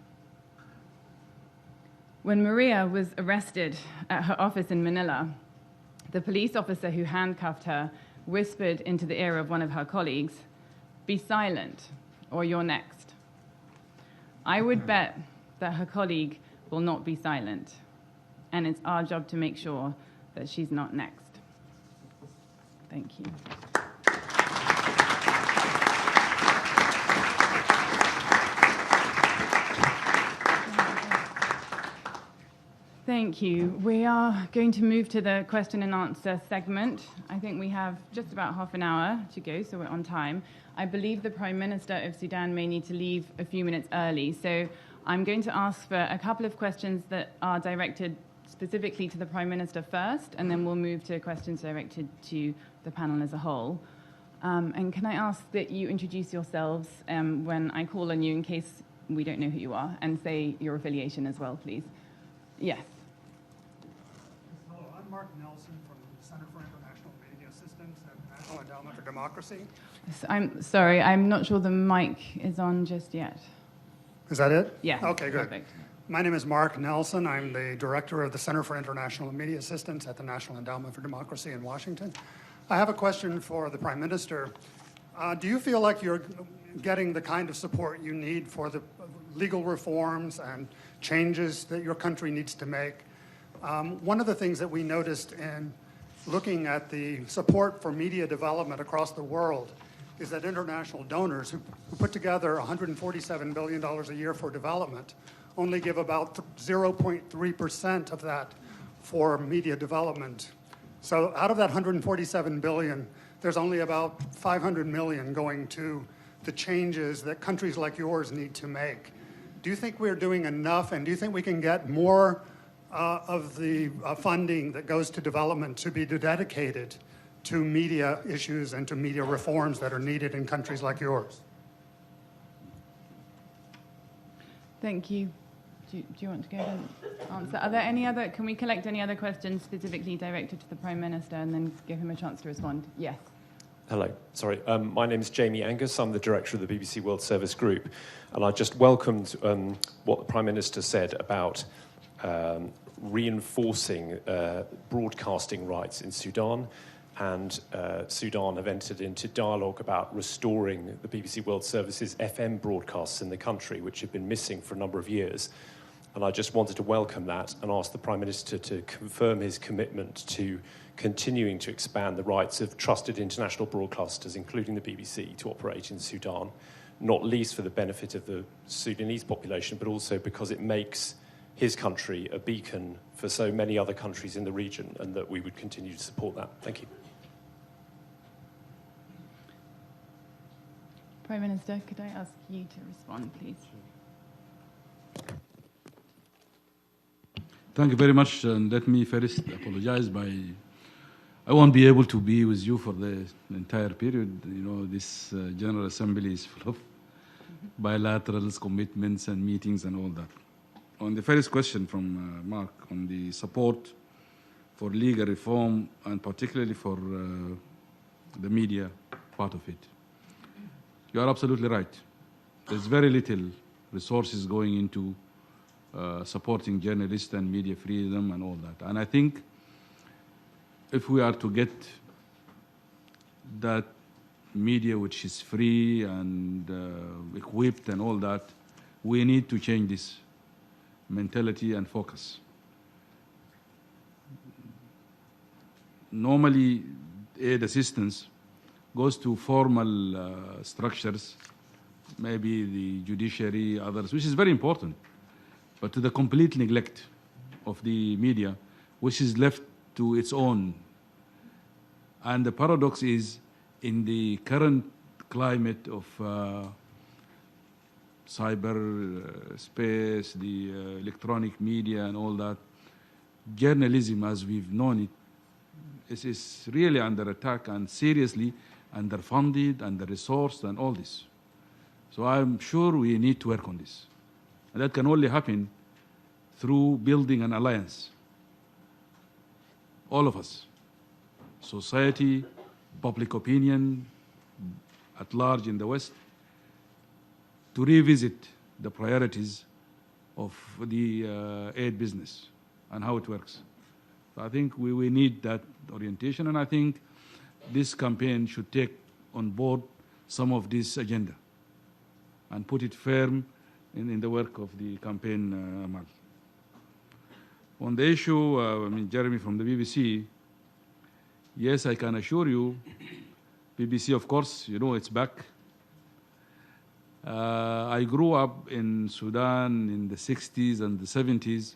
When Maria was arrested at her office in Manila, the police officer who handcuffed her whispered into the ear of one of her colleagues, "Be silent, or you're next." I would bet that her colleague will not be silent, and it's our job to make sure that she's not next. Thank you. Thank you. We are going to move to the question and answer segment. I think we have just about half an hour to go, so we're on time. I believe the Prime Minister of Sudan may need to leave a few minutes early, so I'm going to ask for a couple of questions that are directed specifically to the Prime Minister first, and then we'll move to questions directed to the panel as a whole. And can I ask that you introduce yourselves when I call on you, in case we don't know who you are, and say your affiliation as well, please. Yes. Hello, I'm Mark Nelson from the Center for International Media Systems at the National Endowment for Democracy. I'm sorry, I'm not sure the mic is on just yet. Is that it? Yeah. Okay, good. Perfect. My name is Mark Nelson. I'm the director of the Center for International Media Systems at the National Endowment for Democracy in Washington. I have a question for the Prime Minister. Do you feel like you're getting the kind of support you need for the legal reforms and changes that your country needs to make? One of the things that we noticed in looking at the support for media development across the world is that international donors who put together $147 billion a year for development only give about 0.3% of that for media development. So out of that $147 billion, there's only about $500 million going to the changes that countries like yours need to make. Do you think we're doing enough, and do you think we can get more of the funding that goes to development to be dedicated to media issues and to media reforms that are needed in countries like yours? Thank you. Do you want to go ahead and answer? Are there any other, can we collect any other questions specifically directed to the Prime Minister and then give him a chance to respond? Yes. Hello, sorry. My name is Jamie Angus. I'm the director of the BBC World Service Group. And I just welcomed what the Prime Minister said about reinforcing broadcasting rights in Sudan. And Sudan have entered into dialogue about restoring the BBC World Service's FM broadcasts in the country, which have been missing for a number of years. And I just wanted to welcome that and ask the Prime Minister to confirm his commitment to continuing to expand the rights of trusted international broadcasters, including the BBC, to operate in Sudan, not least for the benefit of the Sudanese population, but also because it makes his country a beacon for so many other countries in the region, and that we would continue to support that. Thank you. Prime Minister, could I ask you to respond, please? Thank you very much. And let me first apologize I won't be able to be with you for the entire period. You know, this General Assembly is full of bilaterals, commitments, and meetings and all that. On the first question from Mark on the support for legal reform and particularly for the media part of it, you are absolutely right. There's very little resources going into supporting journalists and media freedom and all that. And I think if we are to get that media which is free and equipped and all that, we need to change this mentality and focus. Normally, aid assistance goes to formal structures, maybe the judiciary, others, which is very important, but to the complete neglect of the media, which is left to its own And the paradox is, in the current climate of cyber space, the electronic media and all that, journalism as we've known it is really under attack and seriously underfunded, under-resourced and all this. So I'm sure we need to work on this. And that can only happen through building an alliance. All of us, society, public opinion at large in the West, to revisit the priorities of the aid business and how it works. So I think we need that orientation, and I think this campaign should take on board some of this agenda and put it firm in the work of the campaign, Amal. On the issue, Jeremy from the BBC, yes, I can assure you, BBC, of course, you know, it's back. I grew up in Sudan in the 60s and the 70s,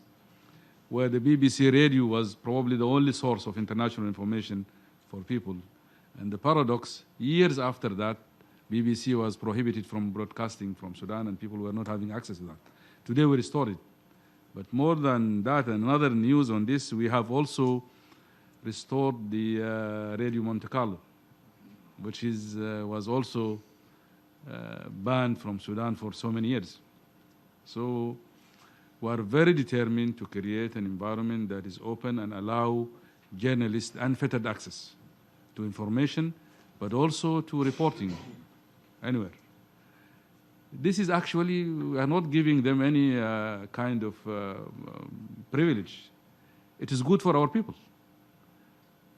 where the BBC radio was probably the only source of international information for people. And the paradox, years after that, BBC was prohibited from broadcasting from Sudan and people were not having access to that. Today we restored it. But more than that, and another news on this, we have also restored the Radio Monte Carlo, which was also banned from Sudan for so many years. So we are very determined to create an environment that is open and allow journalists unfettered access to information, but also to reporting anywhere. This is actually, we are not giving them any kind of privilege. It is good for our people.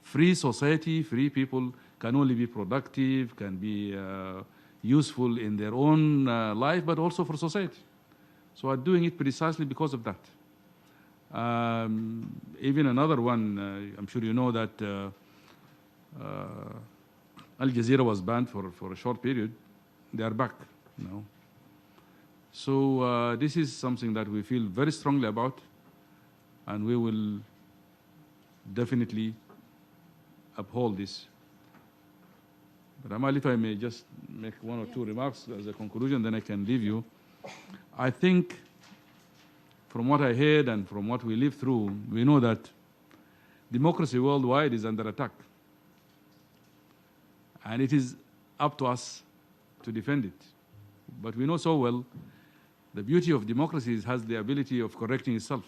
Free society, free people can only be productive, can be useful in their own life, but also for society. So I'm doing it precisely because of that. Even another one, I'm sure you know that Al Jazeera was banned for a short period. They are back now. So this is something that we feel very strongly about, and we will definitely uphold this. But Amal, if I may just make one or two remarks as a conclusion, then I can leave you. I think from what I heard and from what we lived through, we know that democracy worldwide is under attack. And it is up to us to defend it. But we know so well the beauty of democracy has the ability of correcting itself.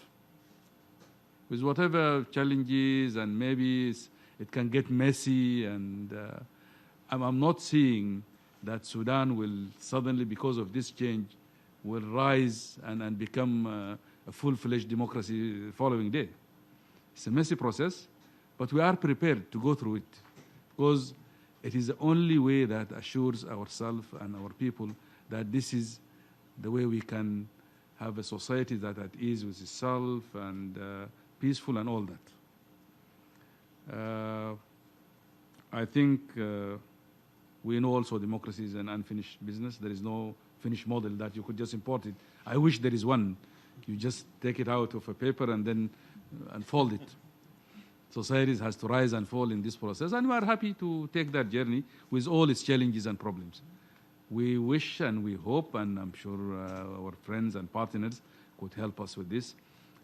With whatever challenges, and maybe it can get messy, and I'm not seeing that Sudan will suddenly, because of this change, will rise and become a full-fledged democracy the following day. It's a messy process, but we are prepared to go through it, because it is the only way that assures ourselves and our people that this is the way we can have a society that at ease with itself and peaceful and all that. I think we know also democracy is an unfinished business. There is no finished model that you could just import it. I wish there is one. You just take it out of a paper and then unfold it. Societies has to rise and fall in this process, and we are happy to take that journey with all its challenges and problems. We wish and we hope, and I'm sure our friends and partners could help us with this.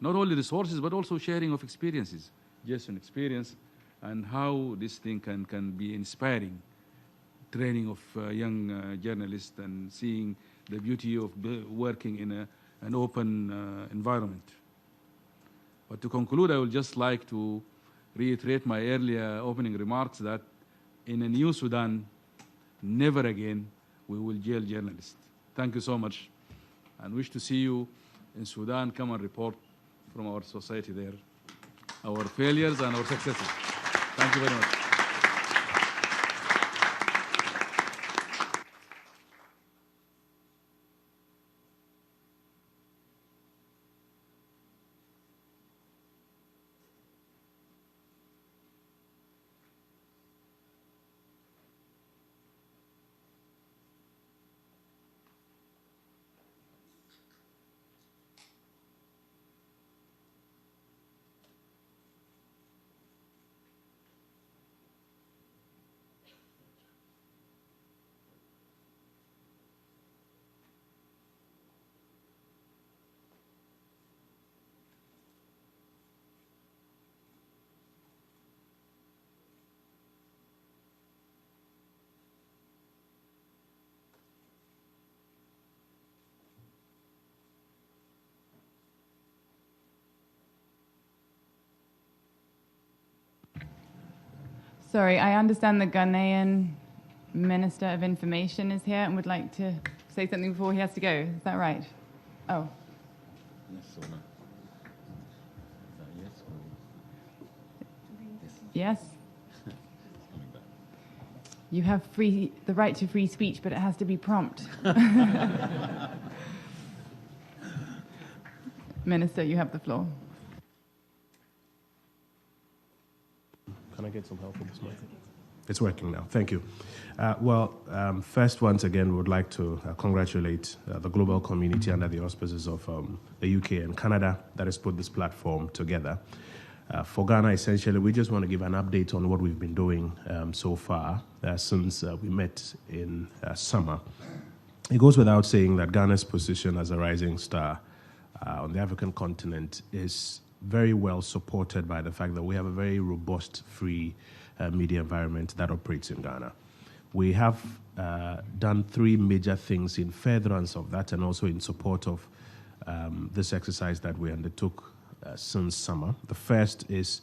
Not only resources, but also sharing of experiences, just an experience, and how this thing can be inspiring. Training of young journalists and seeing the beauty of working in an open environment. But to conclude, I would just like to reiterate my earlier opening remarks that in a new Sudan, never again we will jail journalists. Thank you so much, and wish to see you in Sudan. Come and report from our society there, our failures and our successes. Thank you very much. Sorry, I understand the Ghanaian Minister of Information is here and would like to say something before he has to go. Is that right? Oh. Yes or no? Is that yes or Yes? You have the right to free speech, but it has to be prompt. Minister, you have the floor. Can I get some help with this mic? It's working now. Thank you. First, once again, we would like to congratulate the global community under the auspices of the UK and Canada that has put this platform together. For Ghana, essentially, we just want to give an update on what we've been doing so far since we met in summer. It goes without saying that Ghana's position as a rising star on the African continent is very well supported by the fact that we have a very robust, free media environment that operates in Ghana. We have done three major things in furtherance of that and also in support of this exercise that we undertook since summer. The first is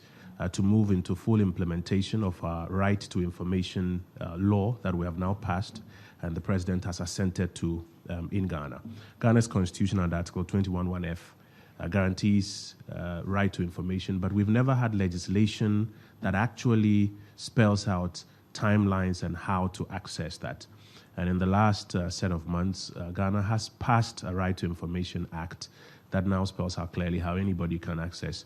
to move into full implementation of our right to information law that we have now passed and the President has assented to in Ghana. Ghana's constitution under Article 21(1)(f) guarantees right to information, but we've never had legislation that actually spells out timelines and how to access that. And in the last set of months, Ghana has passed a Right to Information Act that now spells out clearly how anybody can access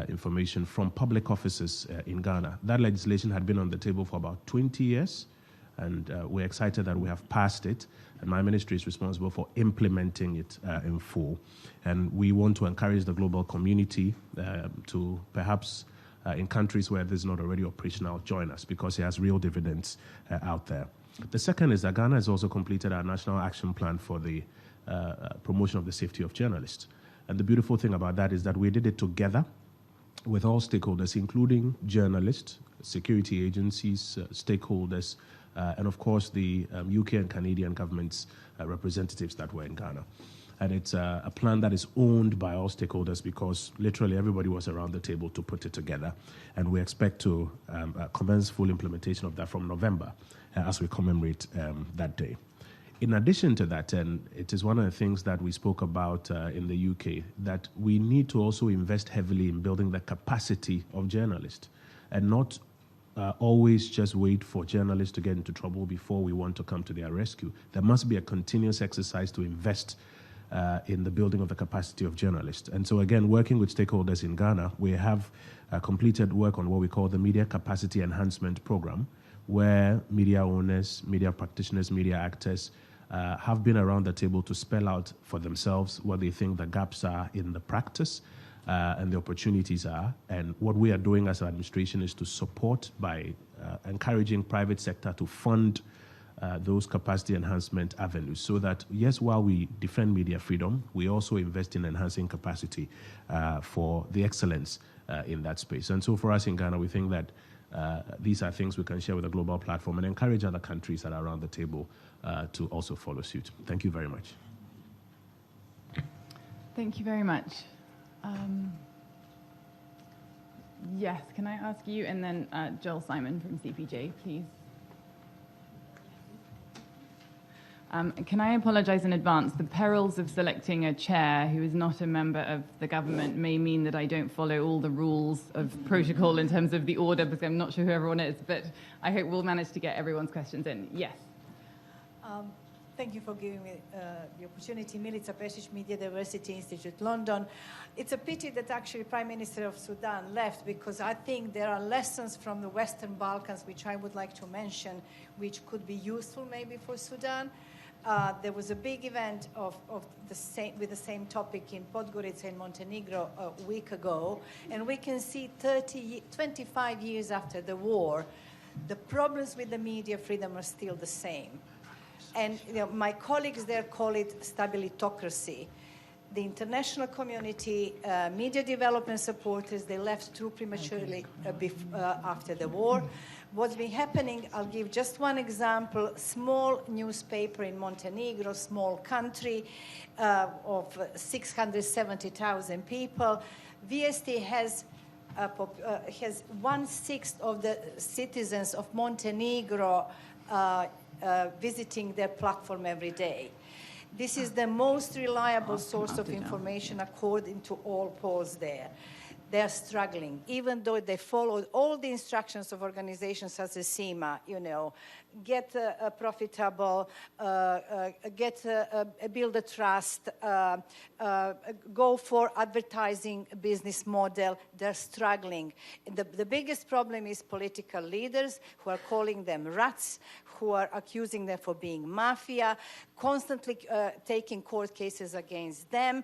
information from public offices in Ghana. That legislation had been on the table for about 20 years, and we're excited that we have passed it, and my ministry is responsible for implementing it in full. And we want to encourage the global community to perhaps, in countries where this is not already operational, join us because it has real dividends out there. The second is that Ghana has also completed our national action plan for the promotion of the safety of journalists. And the beautiful thing about that is that we did it together with all stakeholders, including journalists, security agencies, stakeholders, and of course the UK and Canadian governments' representatives that were in Ghana. And it's a plan that is owned by all stakeholders because literally everybody was around the table to put it together. And we expect to commence full implementation of that from November as we commemorate that day. In addition to that, and it is one of the things that we spoke about in the UK, that we need to also invest heavily in building the capacity of journalists and not always just wait for journalists to get into trouble before we want to come to their rescue. There must be a continuous exercise to invest in the building of the capacity of journalists. And so again, working with stakeholders in Ghana, we have completed work on what we call the Media Capacity Enhancement Program, where media owners, media practitioners, media actors have been around the table to spell out for themselves what they think the gaps are in the practice and the opportunities are. And what we are doing as an administration is to support by encouraging private sector to fund those capacity enhancement avenues so that, yes, while we defend media freedom, we also invest in enhancing capacity for the excellence in that space. And so for us in Ghana, we think that these are things we can share with a global platform and encourage other countries that are around the table to also follow suit. Thank you very much. Thank you very much. Yes, can I ask you and then Joel Simon from CPJ, please? Can I apologize in advance? The perils of selecting a chair who is not a member of the government may mean that I don't follow all the rules of protocol in terms of the order, because I'm not sure who everyone is, but I hope we'll manage to get everyone's questions in. Yes. Thank you for giving me the opportunity. Milica Pešić, Media Diversity Institute, London. It's a pity that actually Prime Minister of Sudan left, because I think there are lessons from the Western Balkans which I would like to mention, which could be useful maybe for Sudan. There was a big event with the same topic in Podgorica in Montenegro a week ago, and we can see 25 years after the war, the problems with the media freedom are still the same. And my colleagues there call it stabilitocracy. The international community, media development supporters, they left too prematurely after the war. What's been happening, I'll give just one example. Small newspaper in Montenegro, small country of 670,000 people. VST has has 1/6 of the citizens of Montenegro visiting their platform every day. This is the most reliable source of information according to all polls there. They're struggling, even though they followed all the instructions of organizations such as SEMA, get profitable, build a trust, go for advertising business model. They're struggling. The biggest problem is political leaders who are calling them rats, who are accusing them for being mafia, constantly taking court cases against them,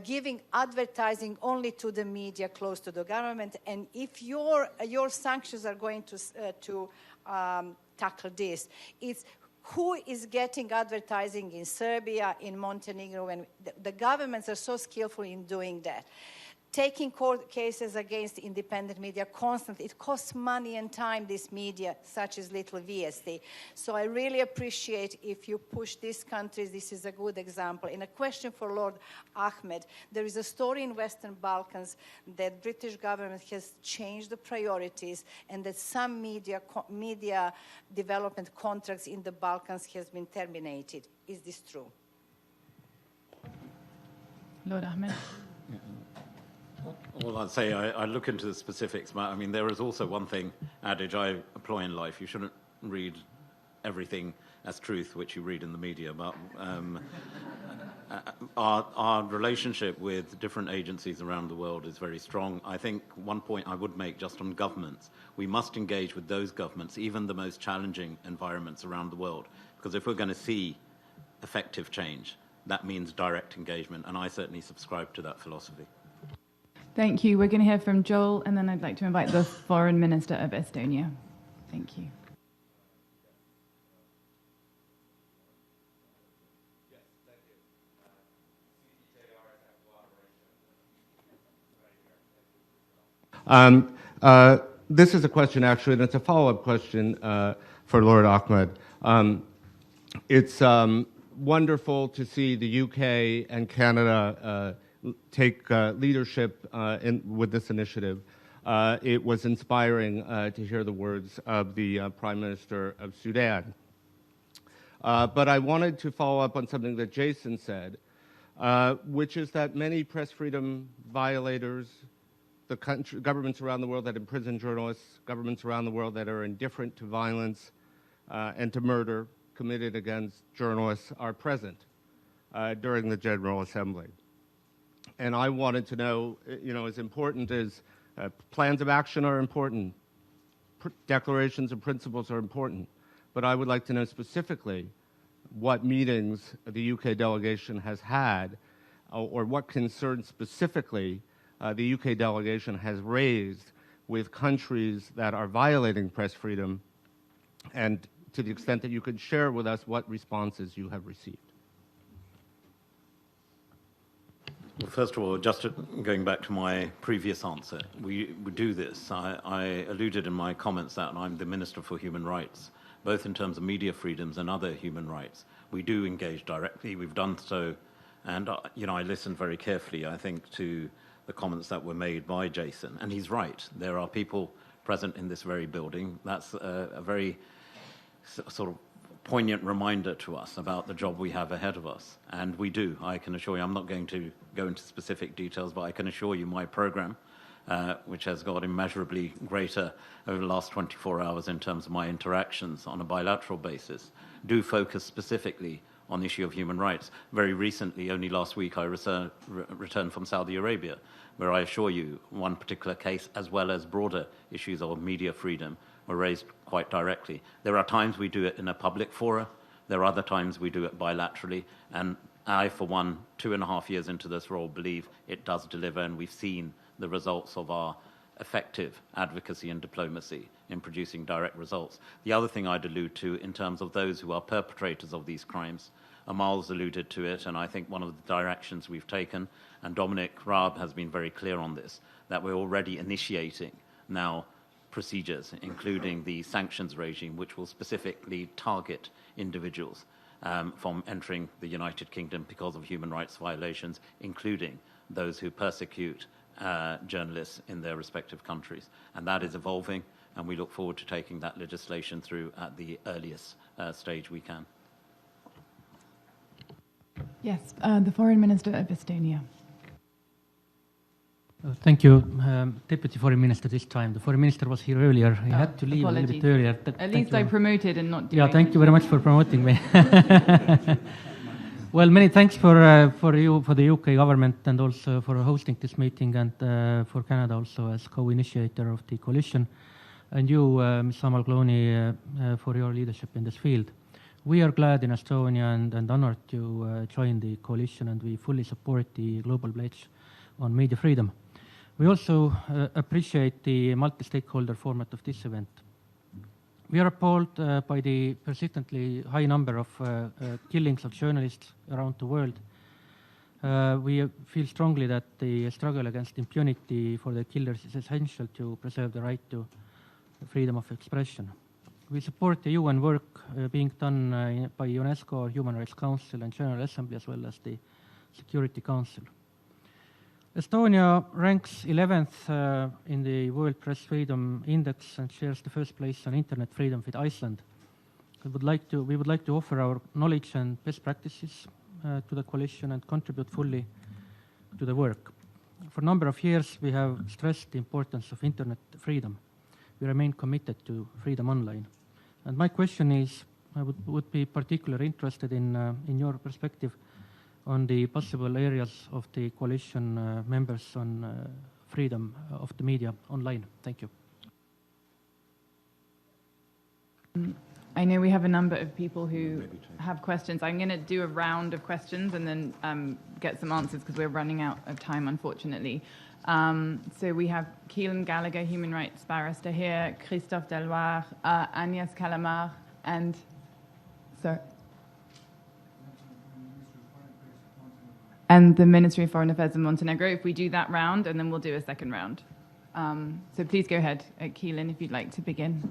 giving advertising only to the media close to the government. And if your sanctions are going to tackle this, it's who is getting advertising in Serbia, in Montenegro, when the governments are so skillful in doing that. Taking court cases against independent media constantly. It costs money and time, this media, such as Little VST. So I really appreciate if you push these countries. This is a good example. And a question for Lord Ahmed. There is a story in Western Balkans that British government has changed the priorities and that some media development contracts in the Balkans has been terminated. Is this true? Lord Ahmed. Well, I'd say I look into the specifics. I mean, there is also one adage I employ in life. You shouldn't read everything as truth, which you read in the media. But our relationship with different agencies around the world is very strong. I think one point I would make just on governments, we must engage with those governments, even the most challenging environments around the world. Because if we're going to see effective change, that means direct engagement. And I certainly subscribe to that philosophy. Thank you. We're going to hear from Joel, and then I'd like to invite the Foreign Minister of Estonia. Thank you. This is a question, actually, and it's a follow-up question for Lord Ahmed. It's wonderful to see the UK and Canada take leadership with this initiative. It was inspiring to hear the words of the Prime Minister of Sudan. But I wanted to follow up on something that Jason said, which is that many press freedom violators, governments around the world that imprison journalists, governments around the world that are indifferent to violence and to murder committed against journalists are present during the General Assembly. And I wanted to know, as important as plans of action are important, declarations and principles are important, but I would like to know specifically what meetings the UK delegation has had or what concerns specifically the UK delegation has raised with countries that are violating press freedom, and to the extent that you could share with us what responses you have received. Well, first of all, just going back to my previous answer, we do this. I alluded in my comments that I'm the Minister for Human Rights, both in terms of media freedoms and other human rights. We do engage directly. We've done so, and I listened very carefully, I think, to the comments that were made by Jason. And he's right. There are people present in this very building. That's a very sort of poignant reminder to us about the job we have ahead of us. And we do, I can assure you. I'm not going to go into specific details, but I can assure you my program, which has got immeasurably greater over the last 24 hours in terms of my interactions on a bilateral basis, do focus specifically on the issue of human rights. Very recently, only last week, I returned from Saudi Arabia, where I assure you one particular case, as well as broader issues of media freedom, were raised quite directly. There are times we do it in a public fora. There are other times we do it bilaterally. And I, for one, 2.5 years into this role, believe it does deliver, and we've seen the results of our effective advocacy and diplomacy in producing direct results. The other thing I'd allude to in terms of those who are perpetrators of these crimes, Amal's alluded to it, and I think one of the directions we've taken, and Dominic Raab has been very clear on this, that we're already initiating now procedures, including the sanctions regime, which will specifically target individuals from entering the United Kingdom because of human rights violations, including those who persecute journalists in their respective countries. And that is evolving, and we look forward to taking that legislation through at the earliest stage we can. Yes, the Foreign Minister of Estonia. Thank you, Deputy Foreign Minister this time. The Foreign Minister was here earlier. He had to leave apologies. a little bit earlier. At least I promoted and not doing Yeah, thank you very much for promoting me. Well, many thanks for the UK government, and also for hosting this meeting, and for Canada also as co-initiator of the coalition, and you, Ms. Amal Clooney, for your leadership in this field. We are glad in Estonia and honored to join the coalition, and we fully support the global pledge on media freedom. We also appreciate the multi-stakeholder format of this event. We are appalled by the persistently high number of killings of journalists around the world. We feel strongly that the struggle against impunity for the killers is essential to preserve the right to freedom of expression. We support the UN work being done by UNESCO, Human Rights Council, and General Assembly, as well as the Security Council. Estonia ranks 11th in the World Press Freedom Index and shares the first place on internet freedom with Iceland. We would like to offer our knowledge and best practices to the coalition and contribute fully to the work. For a number of years, we have stressed the importance of internet freedom. We remain committed to freedom online. And my question is, I would be particularly interested in your perspective on the possible areas of the coalition members on freedom of the media online. Thank you. I know we have a number of people who have questions. I'm going to do a round of questions and then get some answers because we're running out of time, unfortunately. So we have Keelan Gallagher, human rights barrister here, Christophe Deloire, Agnès Calamar, and the Ministry of Foreign Affairs in Montenegro. If we do that round, and then we'll do a second round. So please go ahead, Keelan, if you'd like to begin.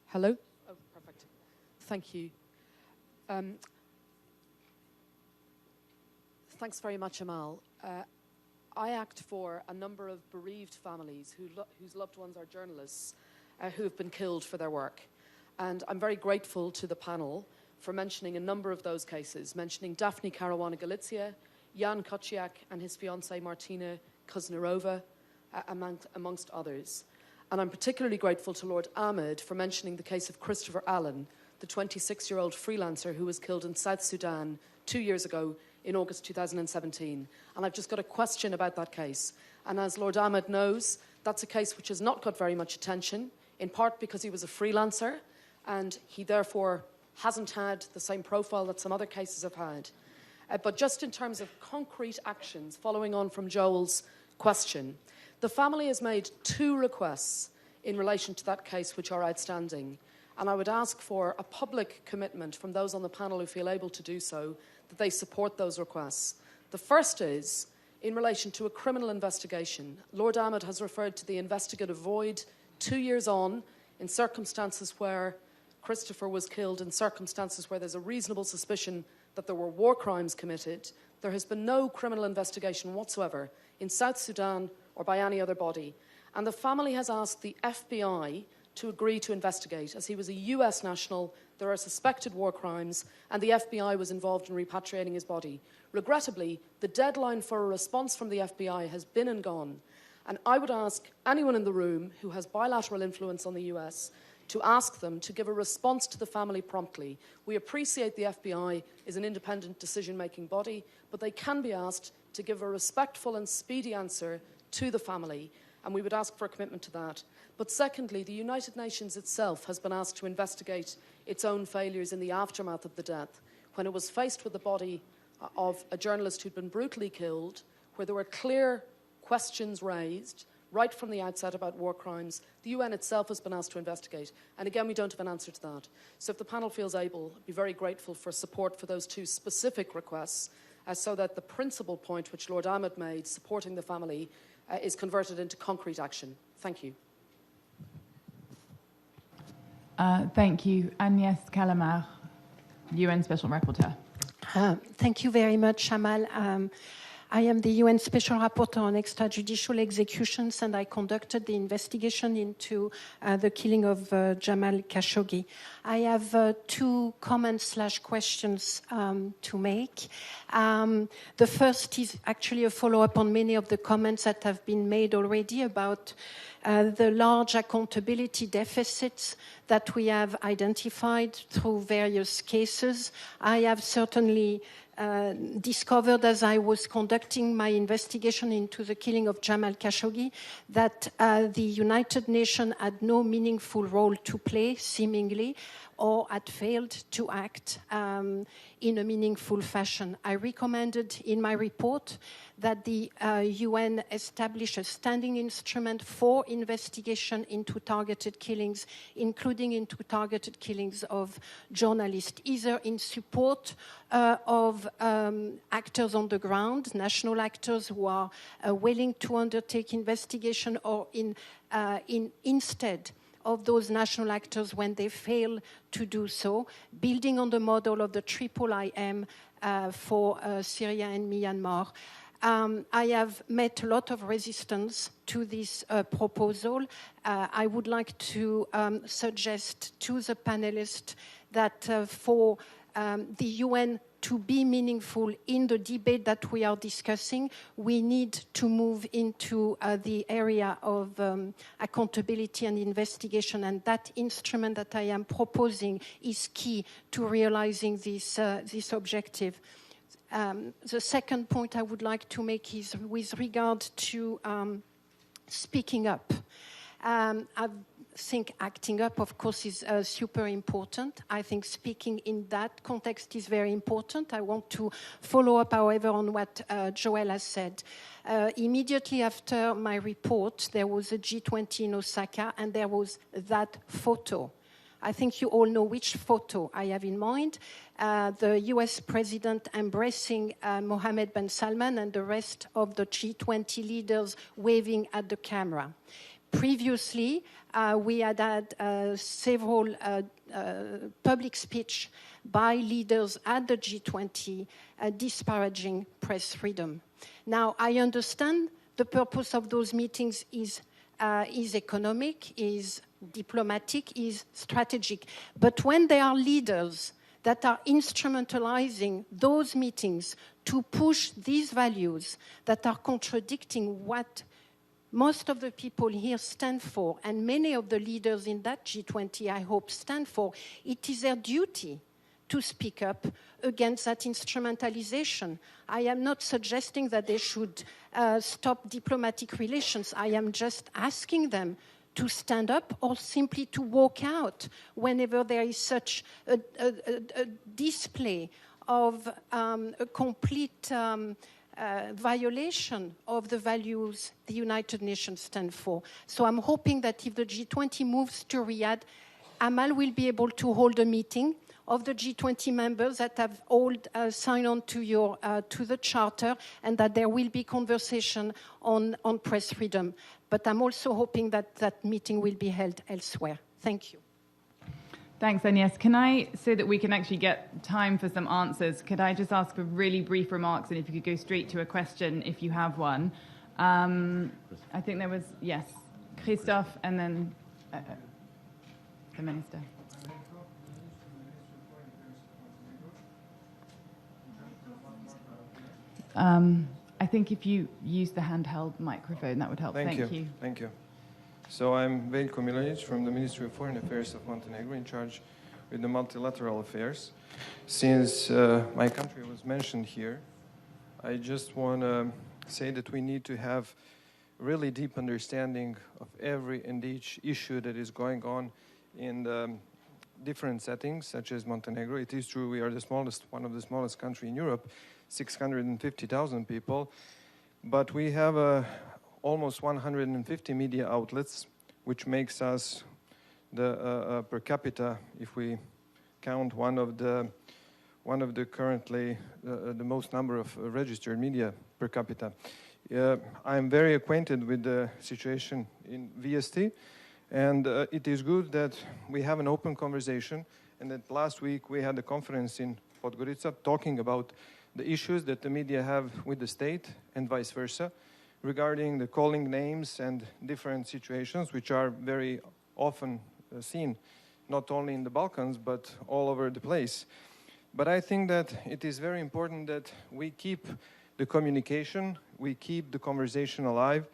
Hello? Oh, perfect. Thank you. Thanks very much, Amal. I act for a number of bereaved families whose loved ones are journalists who have been killed for their work. And I'm very grateful to the panel for mentioning a number of those cases, mentioning Daphne Caruana Galizia, Jan Kociak and his fiancée Martina Kuznarova, amongst others. And I'm particularly grateful to Lord Ahmed for mentioning the case of Christopher Allen, the 26-year-old freelancer who was killed in South Sudan 2 years ago in August 2017. And I've just got a question about that case. And as Lord Ahmed knows, that's a case which has not got very much attention, in part because he was a freelancer, and he therefore hasn't had the same profile that some other cases have had. But just in terms of concrete actions, following on from Joel's question, the family has made 2 requests in relation to that case which are outstanding. And I would ask for a public commitment from those on the panel who feel able to do so, that they support those requests. The first is in relation to a criminal investigation. Lord Ahmed has referred to the investigative void 2 years on, in circumstances where Christopher was killed, in circumstances where there's a reasonable suspicion that there were war crimes committed. There has been no criminal investigation whatsoever in South Sudan or by any other body. And the family has asked the FBI to agree to investigate. As he was a US national, there are suspected war crimes, and the FBI was involved in repatriating his body. Regrettably, the deadline for a response from the FBI has been and gone. And I would ask anyone in the room who has bilateral influence on the US to ask them to give a response to the family promptly. We appreciate the FBI is an independent decision-making body, but they can be asked to give a respectful and speedy answer to the family, and we would ask for a commitment to that. But secondly, the United Nations itself has been asked to investigate its own failures in the aftermath of the death, when it was faced with the body of a journalist who'd been brutally killed, where there were clear questions raised right from the outset about war crimes. The UN itself has been asked to investigate. And again, we don't have an answer to that. So if the panel feels able, I'd be very grateful for support for those 2 specific requests, so that the principal point which Lord Ahmed made, supporting the family, is converted into concrete action. Thank you. Thank you. Agnès Calamar, UN Special Rapporteur. Thank you very much, Amal. I am the UN Special Rapporteur on extrajudicial executions, and I conducted the investigation into the killing of Jamal Khashoggi. I have two comments/questions to make. The first is actually a follow-up on many of the comments that have been made already about the large accountability deficits that we have identified through various cases. I have certainly discovered as I was conducting my investigation into the killing of Jamal Khashoggi that the United Nations had no meaningful role to play, seemingly, or had failed to act in a meaningful fashion. I recommended in my report that the UN establish a standing instrument for investigation into targeted killings, including into targeted killings of journalists, either in support of actors on the ground, national actors who are willing to undertake investigation, or instead of those national actors when they fail to do so, building on the model of the IIIM for Syria and Myanmar. I have met a lot of resistance to this proposal. I would like to suggest to the panelists that for the UN to be meaningful in the debate that we are discussing, we need to move into the area of accountability and investigation, and that instrument that I am proposing is key to realizing this objective. The second point I would like to make is with regard to speaking up. I think acting up, of course, is super important. I think speaking in that context is very important. I want to follow up, however, on what Joel has said. Immediately after my report, there was a G20 in Osaka, and there was that photo. I think you all know which photo I have in mind. The US president embracing Mohammed bin Salman and the rest of the G20 leaders waving at the camera. Previously, we had several public speech by leaders at the G20 disparaging press freedom. Now, I understand the purpose of those meetings is economic, is diplomatic, is strategic. But when there are leaders that are instrumentalizing those meetings to push these values that are contradicting what most of the people here stand for, and many of the leaders in that G20, I hope, stand for, it is their duty to speak up against that instrumentalization. I am not suggesting that they should stop diplomatic relations. I am just asking them to stand up or simply to walk out whenever there is such a display of a complete violation of the values the United Nations stand for. So I'm hoping that if the G20 moves to Riyadh, Amal will be able to hold a meeting of the G20 members that have all signed on to the charter, and that there will be conversation on press freedom. But I'm also hoping that that meeting will be held elsewhere. Thank you. Thanks, Agnès. Can I, so that we can actually get time for some answers, could I just ask for really brief remarks, and if you could go straight to a question if you have one. I think there was, yes, Christophe, and then the Minister. I think if you use the handheld microphone, that would help. Thank you. Thank you. So I'm Veljko Milanic from the Ministry of Foreign Affairs of Montenegro, in charge with the multilateral affairs. Since my country was mentioned here, I just want to say that we need to have really deep understanding of every and each issue that is going on in different settings, such as Montenegro. It is true we are the smallest, one of the smallest countries in Europe, 650,000 people, but we have almost 150 media outlets, which makes us the per capita, if we count one of the currently the most number of registered media per capita. I'm very acquainted with the situation in VST, And it is good that we have an open conversation, and that last week we had a conference in Podgorica talking about the issues that the media have with the state and vice versa, regarding the calling names and different situations which are very often seen, not only in the Balkans, but all over the place. But I think that it is very important that we keep the communication, we keep the conversation alive.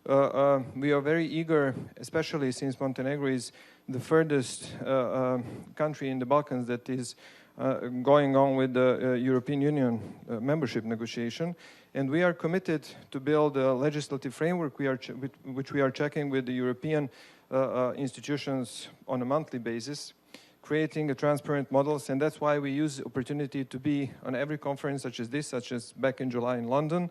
We are very eager, especially since Montenegro is the furthest country in the Balkans that is going on with the European Union membership negotiation. And we are committed to build a legislative framework which we are checking with the European institutions on a monthly basis, creating a transparent models. And that's why we use the opportunity to be on every conference such as this, such as back in July in London,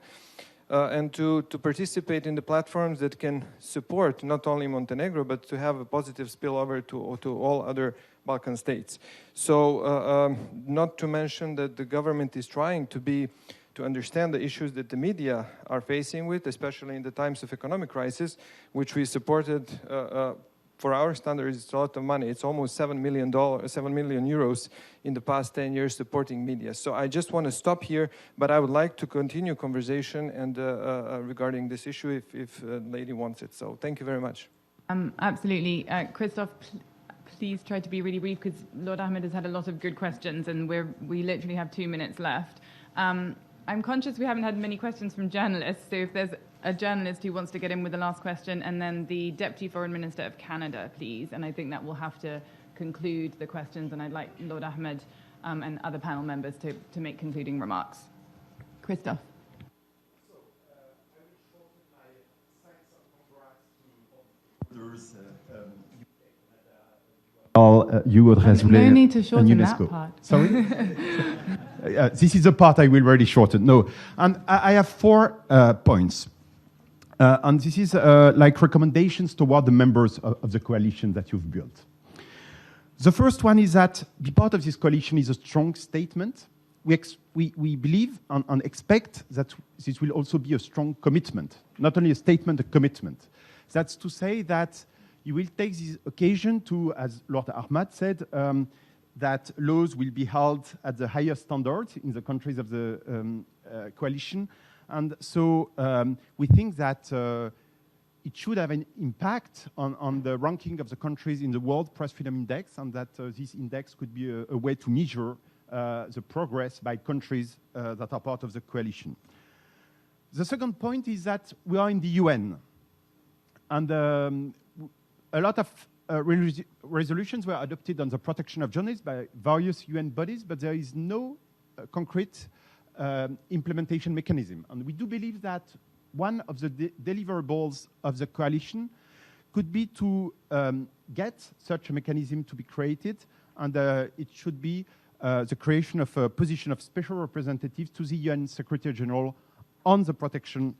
and to participate in the platforms that can support not only Montenegro, but to have a positive spillover to all other Balkan states. So not to mention that the government is trying to understand the issues that the media are facing with, especially in the times of economic crisis, which we supported. For our standards, it's a lot of money. It's almost $7 million in the past 10 years supporting media. So I just want to stop here, but I would like to continue conversation and regarding this issue if the lady wants it. So thank you very much. Absolutely. Christoph, please try to be really brief because Lord Ahmed has had a lot of good questions and we literally have 2 minutes left. I'm conscious we haven't had many questions from journalists, so if there's a journalist who wants to get in with the last question, and then the Deputy Foreign Minister of Canada, please. And I think that will have to conclude the questions, and I'd like Lord Ahmed and other panel members to make concluding remarks. Christoph. You would no need to shorten that part. Sorry? This is the part I will really shorten. No. And I have 4 points. And this is like recommendations toward the members of the coalition that you've built. The first one is that be part of this coalition is a strong statement. We believe and expect that this will also be a strong commitment, not only a statement, a commitment. That's to say that you will take this occasion to, as Lord Ahmad said, that laws will be held at the highest standard in the countries of the coalition. And so we think that it should have an impact on the ranking of the countries in the World Press Freedom Index, and that this index could be a way to measure the progress by countries that are part of the coalition. The second point is that we are in the UN, and a lot of resolutions were adopted on the protection of journalists by various UN bodies, but there is no concrete implementation mechanism. And we do believe that one of the deliverables of the coalition could be to get such a mechanism to be created, and it should be the creation of a position of special representatives to the UN Secretary General on the protection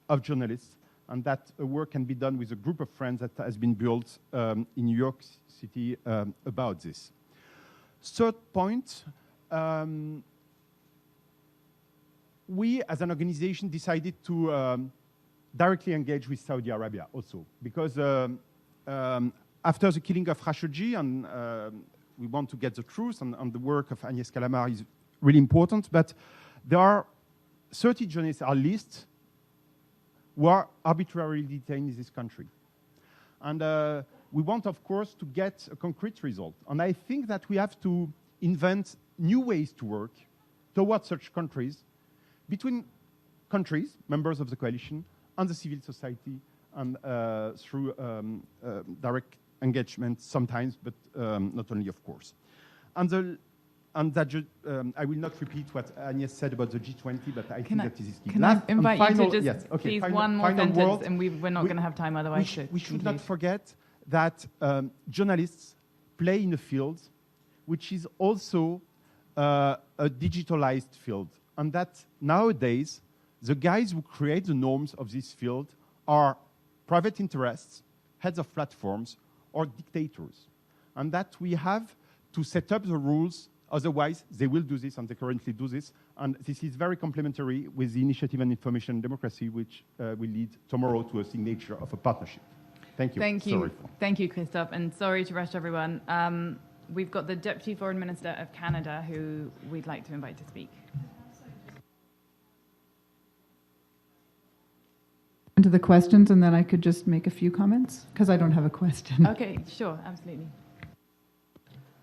of journalists, and that work can be done with a group of friends that has been built in New York City about this. Third point, we as an organization decided to directly engage with Saudi Arabia also, because after the killing of Khashoggi, and we want to get the truth, and the work of Agnès Calamar is really important, but there are 30 journalists at least who are arbitrarily detained in this country. And we want, of course, to get a concrete result. And I think that we have to invent new ways to work towards such countries, between countries, members of the coalition, and the civil society, and through direct engagement sometimes, but not only, of course. And that I will not repeat what Agnès said about the G20, but I think that this is key. Can I invite you to just please one more sentence, and we're not going to have time otherwise. We should not forget that journalists play in a field which is also a digitalized field, and that nowadays the guys who create the norms of this field are private interests, heads of platforms, or dictators, and that we have to set up the rules. Otherwise, they will do this, and they currently do this. And this is very complementary with the Initiative on Information and Democracy, which will lead tomorrow to a signature of a partnership. Thank you. Thank you. Sorry. Thank you, Christophe, and sorry to rush everyone. We've got the Deputy Foreign Minister of Canada who we'd like to invite to speak. Into the questions, and then I could just make a few comments, because I don't have a question. Okay, sure, absolutely.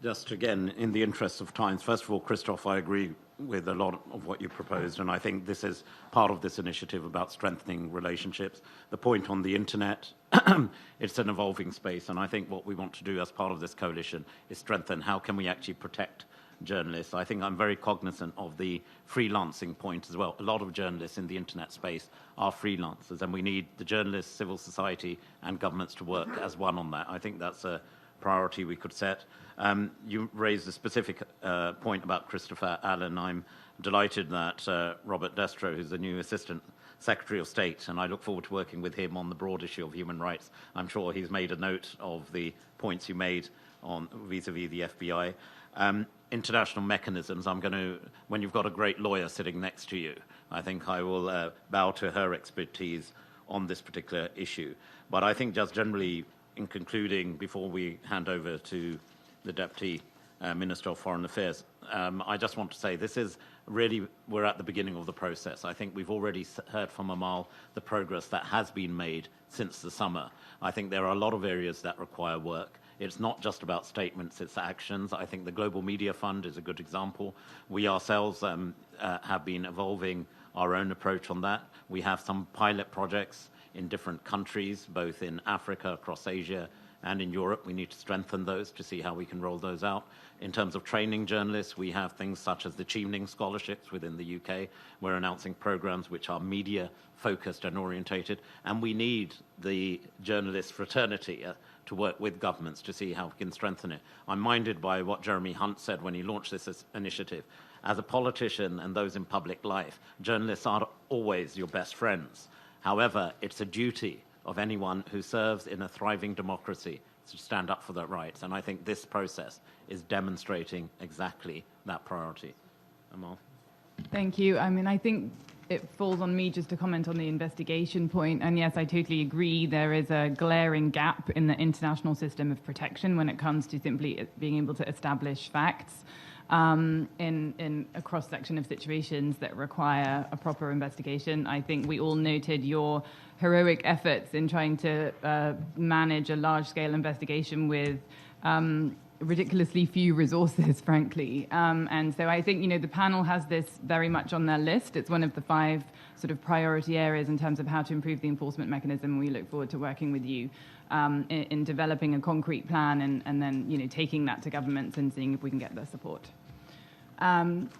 Just again, in the interest of time, first of all, Christophe, I agree with a lot of what you proposed, and I think this is part of this initiative about strengthening relationships. The point on the internet, it's an evolving space, and I think what we want to do as part of this coalition is strengthen how can we actually protect journalists. I think I'm very cognizant of the freelancing point as well. A lot of journalists in the internet space are freelancers, and we need the journalists, civil society, and governments to work as one on that. I think that's a priority we could set. You raised a specific point about Christopher Allen. I'm delighted that Robert Destro, who's the new Assistant Secretary of State, and I look forward to working with him on the broad issue of human rights. I'm sure he's made a note of the points you made on vis-a-vis the FBI. International mechanisms, when you've got a great lawyer sitting next to you, I think I will bow to her expertise on this particular issue. But I think just generally, in concluding, before we hand over to the Deputy Minister of Foreign Affairs, I just want to say this is really, we're at the beginning of the process. I think we've already heard from Amal the progress that has been made since the summer. I think there are a lot of areas that require work. It's not just about statements, it's actions. I think the Global Media Fund is a good example. We ourselves have been evolving our own approach on that. We have some pilot projects in different countries, both in Africa, across Asia, and in Europe. We need to strengthen those to see how we can roll those out. In terms of training journalists, we have things such as the Chevening Scholarships within the UK. We're announcing programs which are media-focused and orientated, and we need the journalist fraternity to work with governments to see how we can strengthen it. I'm minded by what Jeremy Hunt said when he launched this initiative. As a politician and those in public life, journalists aren't always your best friends. However, it's a duty of anyone who serves in a thriving democracy to stand up for their rights. And I think this process is demonstrating exactly that priority. Amal? Thank you. I mean, I think it falls on me just to comment on the investigation point. And yes, I totally agree. There is a glaring gap in the international system of protection when it comes to simply being able to establish facts in a cross-section of situations that require a proper investigation. I think we all noted your heroic efforts in trying to manage a large-scale investigation with ridiculously few resources, frankly. And so I think, the panel has this very much on their list. It's one of the 5 sort of priority areas in terms of how to improve the enforcement mechanism. We look forward to working with you in developing a concrete plan and then, taking that to governments and seeing if we can get their support.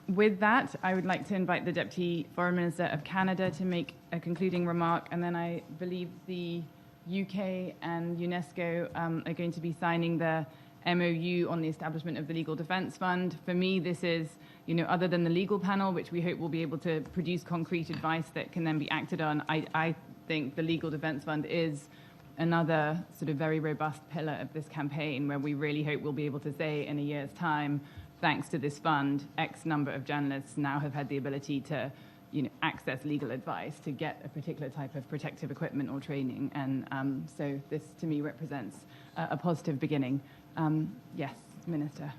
With that, I would like to invite the Deputy Foreign Minister of Canada to make a concluding remark, and then I believe the UK and UNESCO are going to be signing the MOU on the establishment of the Legal Defence Fund. For me, this is, other than the legal panel, which we hope will be able to produce concrete advice that can then be acted on, I think the Legal Defence Fund is another sort of very robust pillar of this campaign where we really hope we'll be able to say in a year's time, thanks to this fund, X number of journalists now have had the ability to access legal advice to get a particular type of protective equipment or training. And so this, to me, represents a positive beginning. Yes, Minister.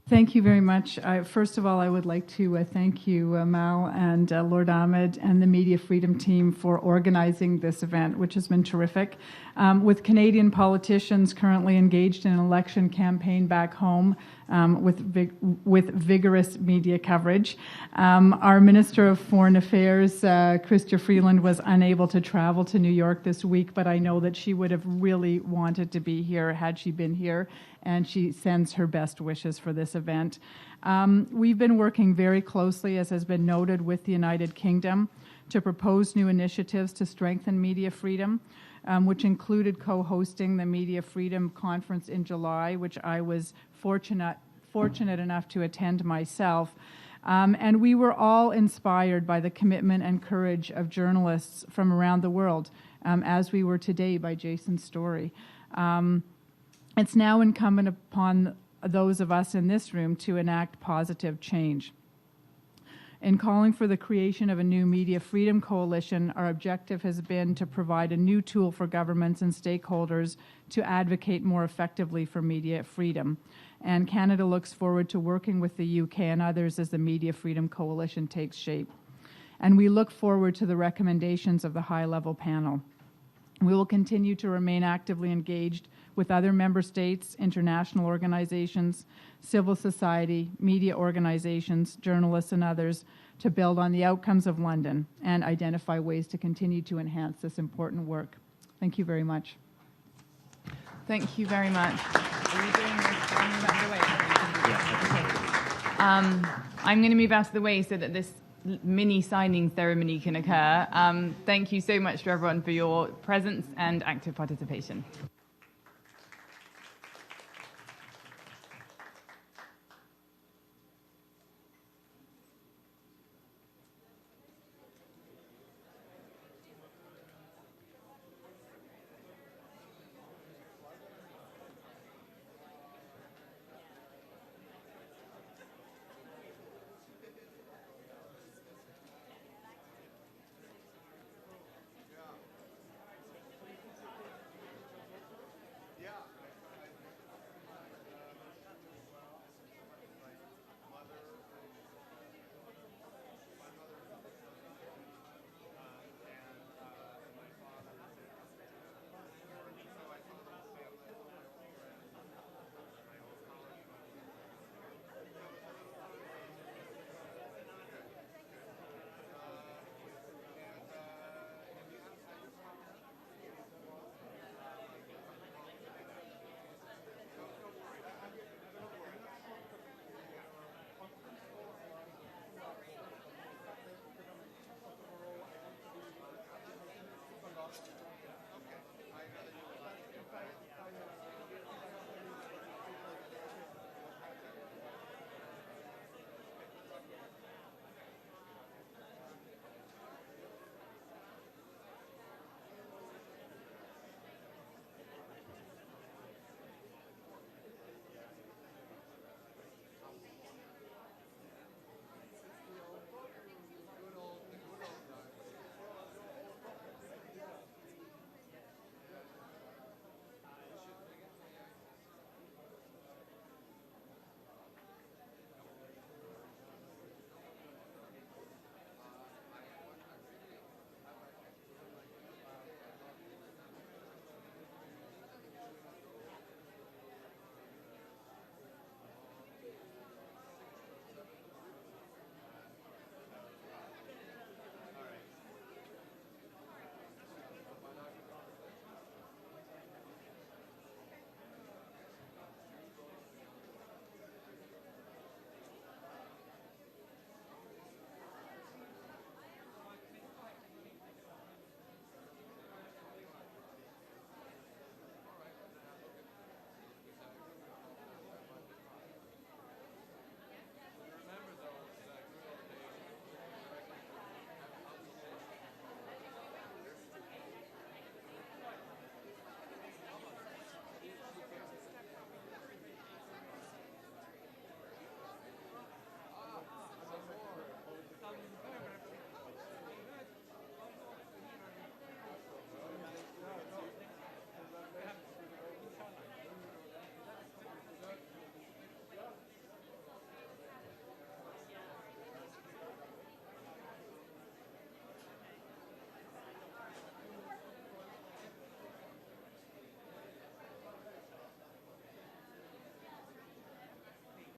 Thank you very much. First of all, I would like to thank you, Amal and Lord Ahmed and the Media Freedom team for organizing this event, which has been terrific. With Canadian politicians currently engaged in an election campaign back home with vigorous media coverage, our Minister of Foreign Affairs, Chrystia Freeland, was unable to travel to New York this week, but I know that she would have really wanted to be here had she been here, and she sends her best wishes for this event. We've been working very closely, as has been noted, with the United Kingdom to propose new initiatives to strengthen media freedom, which included co-hosting the Media Freedom Conference in July, which I was fortunate enough to attend myself. And we were all inspired by the commitment and courage of journalists from around the world, as we were today by Jason's story. It's now incumbent upon those of us in this room to enact positive change. In calling for the creation of a new Media Freedom Coalition, our objective has been to provide a new tool for governments and stakeholders to advocate more effectively for media freedom. And Canada looks forward to working with the UK and others as the Media Freedom Coalition takes shape. And we look forward to the recommendations of the high-level panel. We will continue to remain actively engaged with other member states, international organizations, civil society, media organizations, journalists, and others to build on the outcomes of London and identify ways to continue to enhance this important work. Thank you very much. Thank you very much. Are you doing this out of the way? Okay. I'm going to move out of the way so that this mini signing ceremony can occur. Thank you so much to everyone for your presence and active participation.